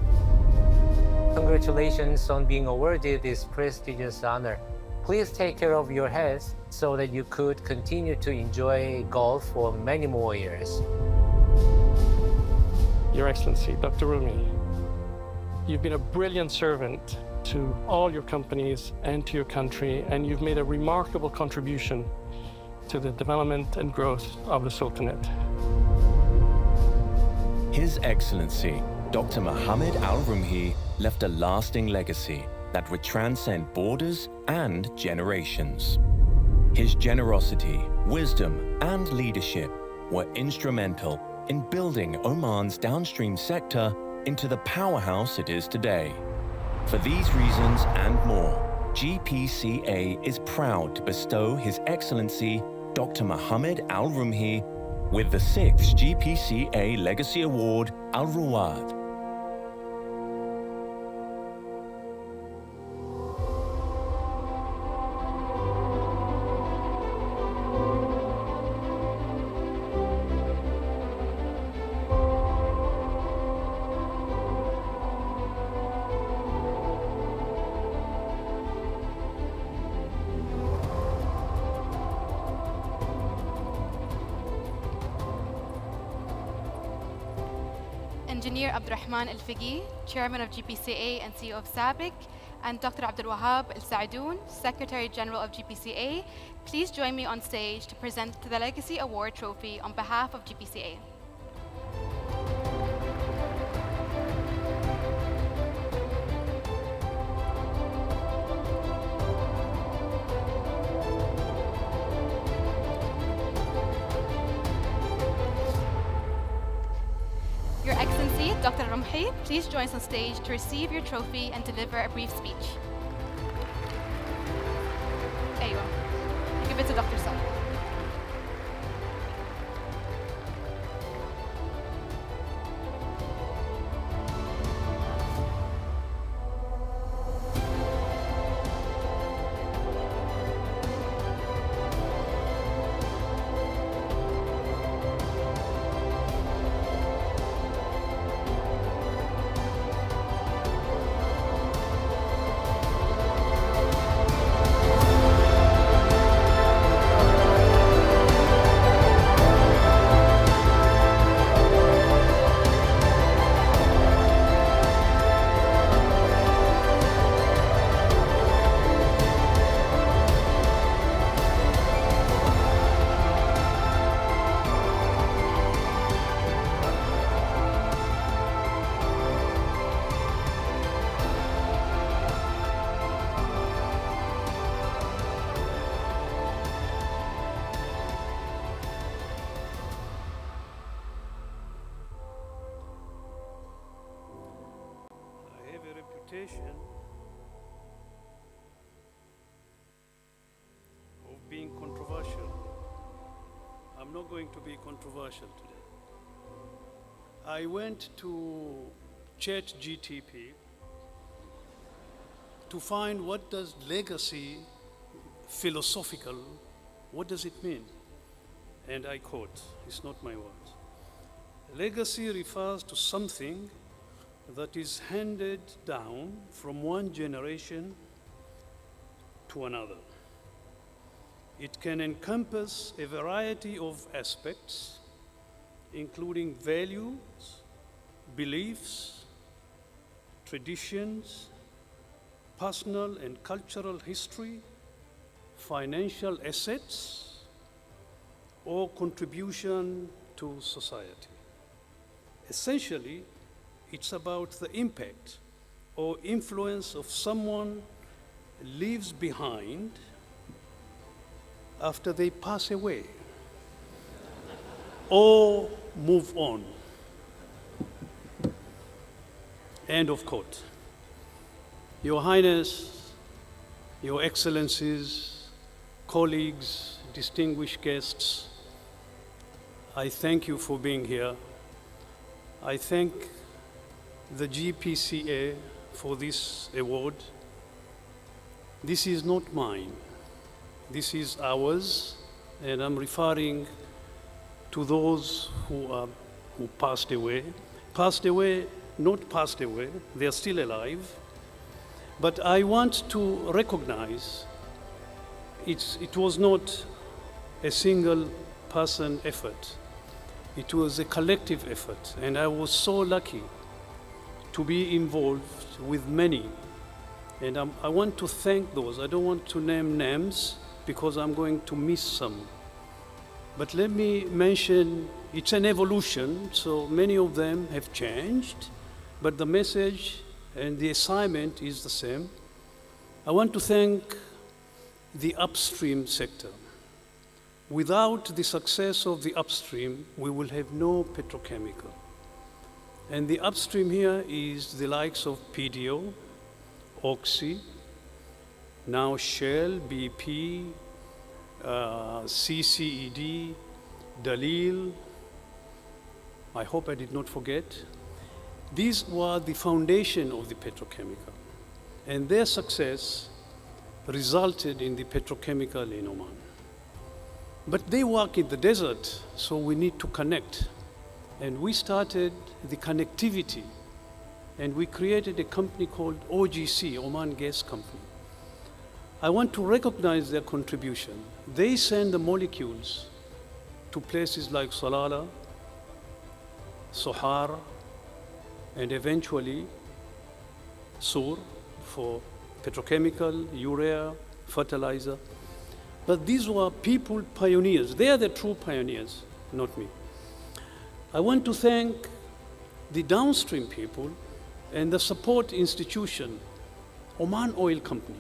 U: Congratulations on being awarded this prestigious honor. Please take care of your health so that you could continue to enjoy golf for many more years.
Q: Your Excellency, Dr. Rumi, you've been a brilliant servant to all your companies and to your country, and you've made a remarkable contribution to the development and growth of the Sultanate.
P: His Excellency, Dr. Mohammed Al-Rumhi, left a lasting legacy that would transcend borders and generations. His generosity, wisdom, and leadership were instrumental in building Oman's downstream sector into the powerhouse it is today. For these reasons and more, GPCA is proud to bestow His Excellency Dr. Mohammed Al-Rumhi with the 6th GPCA Legacy Award Al-Ruwad.
I: Engineer Abdurrahman Al-Fiqi, Chairman of GPCA and CEO of SABIC, and Dr. Abdul Wahab Al-Saadoun, Secretary General of GPCA, please join me on stage to present the Legacy Award Trophy on behalf of GPCA. Your Excellency, Dr. Rumhi, please join us on stage to receive your trophy and deliver a brief speech. Aywa. Give it to Dr. Saleh.
B: I have a reputation
O: not going to be controversial today. I went to ChatGPT to find what does legacy, philosophical, what does it mean? And I quote, it's not my words. Legacy refers to something that is handed down from one generation to another. It can encompass a variety of aspects, including values, beliefs, traditions, personal and cultural history, financial assets, or contribution to society. Essentially, it's about the impact or influence of someone leaves behind after they pass away or move on. End of quote. Your Highness, Your Excellencies, colleagues, distinguished guests, I thank you for being here. I thank the GPCA for this award. This is not mine. This is ours, and I'm referring to those who passed away. Passed away, not passed away, they are still alive. But I want to recognize it was not a single person effort. It was a collective effort, and I was so lucky to be involved with many. And I want to thank those. I don't want to name names because I'm going to miss some. But let me mention, it's an evolution, so many of them have changed, but the message and the assignment is the same. I want to thank the upstream sector. Without the success of the upstream, we will have no petrochemical. And the upstream here is the likes of PDO, Oxy, now Shell, BP, CCED, Dalil. I hope I did not forget. These were the foundation of the petrochemical. And their success resulted in the petrochemical in Oman. But they work in the desert, so we need to connect. And we started the connectivity, and we created a company called OGC, Oman Gas Company. I want to recognize their contribution. They send the molecules to places like Salalah, Sohar, and eventually Sur for petrochemical, urea, fertilizer. But these were people, pioneers. They are the true pioneers, not me. I want to thank the downstream people and the support institution, Oman Oil Company.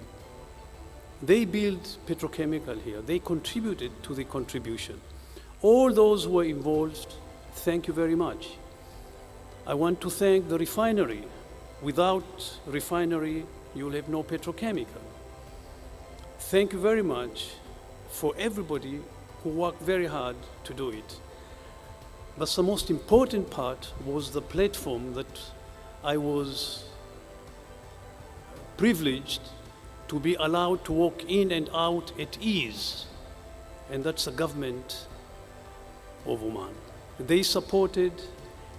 O: They built petrochemical here. They contributed to the contribution. All those who were involved, thank you very much. I want to thank the refinery. Without refinery, you'll have no petrochemical. Thank you very much for everybody who worked very hard to do it. But the most important part was the platform that I was privileged to be allowed to walk in and out at ease. And that's the government of Oman. They supported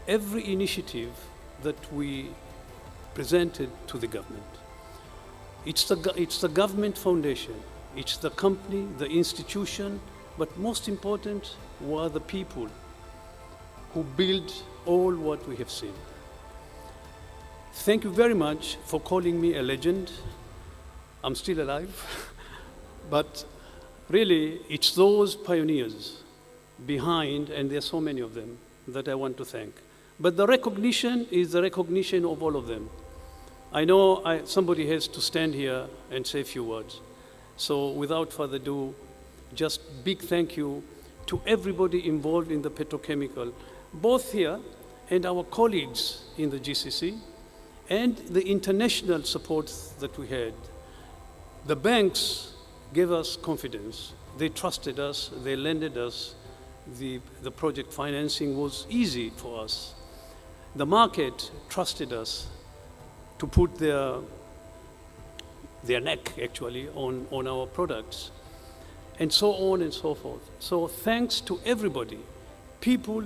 O: every initiative that we presented to the government. It's the government foundation. It's the company, the institution, but most important were the people who built all what we have seen. Thank you very much for calling me a legend. I'm still alive. But really, it's those pioneers behind, and there are so many of them, that I want to thank. But the recognition is the recognition of all of them. I know somebody has to stand here and say a few words. So without further ado, just big thank you to everybody involved in the petrochemical, both here and our colleagues in the GCC, and the international support that we had. The banks gave us confidence. They trusted us, they lended us,
B: the project financing was easy for us. The market trusted us to put their neck, actually, on our products, and so on and so forth. So thanks to everybody, people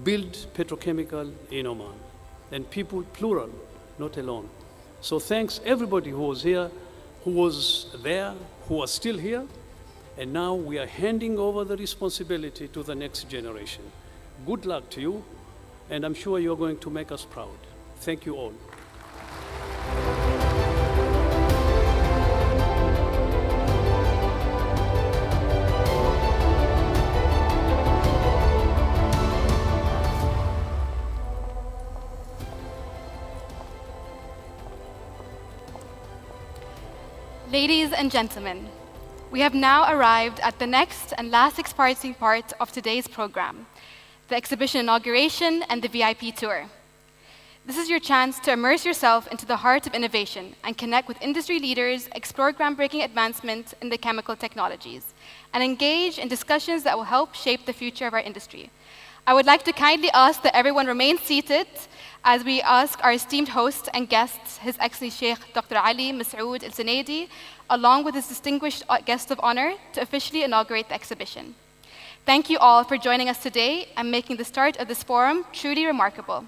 B: build petrochemical in Oman, and people, plural, not alone. So thanks everybody who was here, who was there, who are still here, and now we are handing over the responsibility to the next generation. Good luck to you, and I'm sure you're going to make us proud. Thank you all.
I: Ladies and gentlemen, we have now arrived at the next and last exciting part of today's program, the exhibition inauguration and the VIP tour. This is your chance to immerse yourself into the heart of innovation and connect with industry leaders, explore groundbreaking advancements in the chemical technologies, and engage in discussions that will help shape the future of our industry. I would like to kindly ask that everyone remain seated as we ask our esteemed host and guests, His Excellency Sheikh Dr. Ali Masoud Al-Zunaidi, along with his distinguished guest of honor, to officially inaugurate the exhibition. Thank you all for joining us today and making the start of this forum truly remarkable.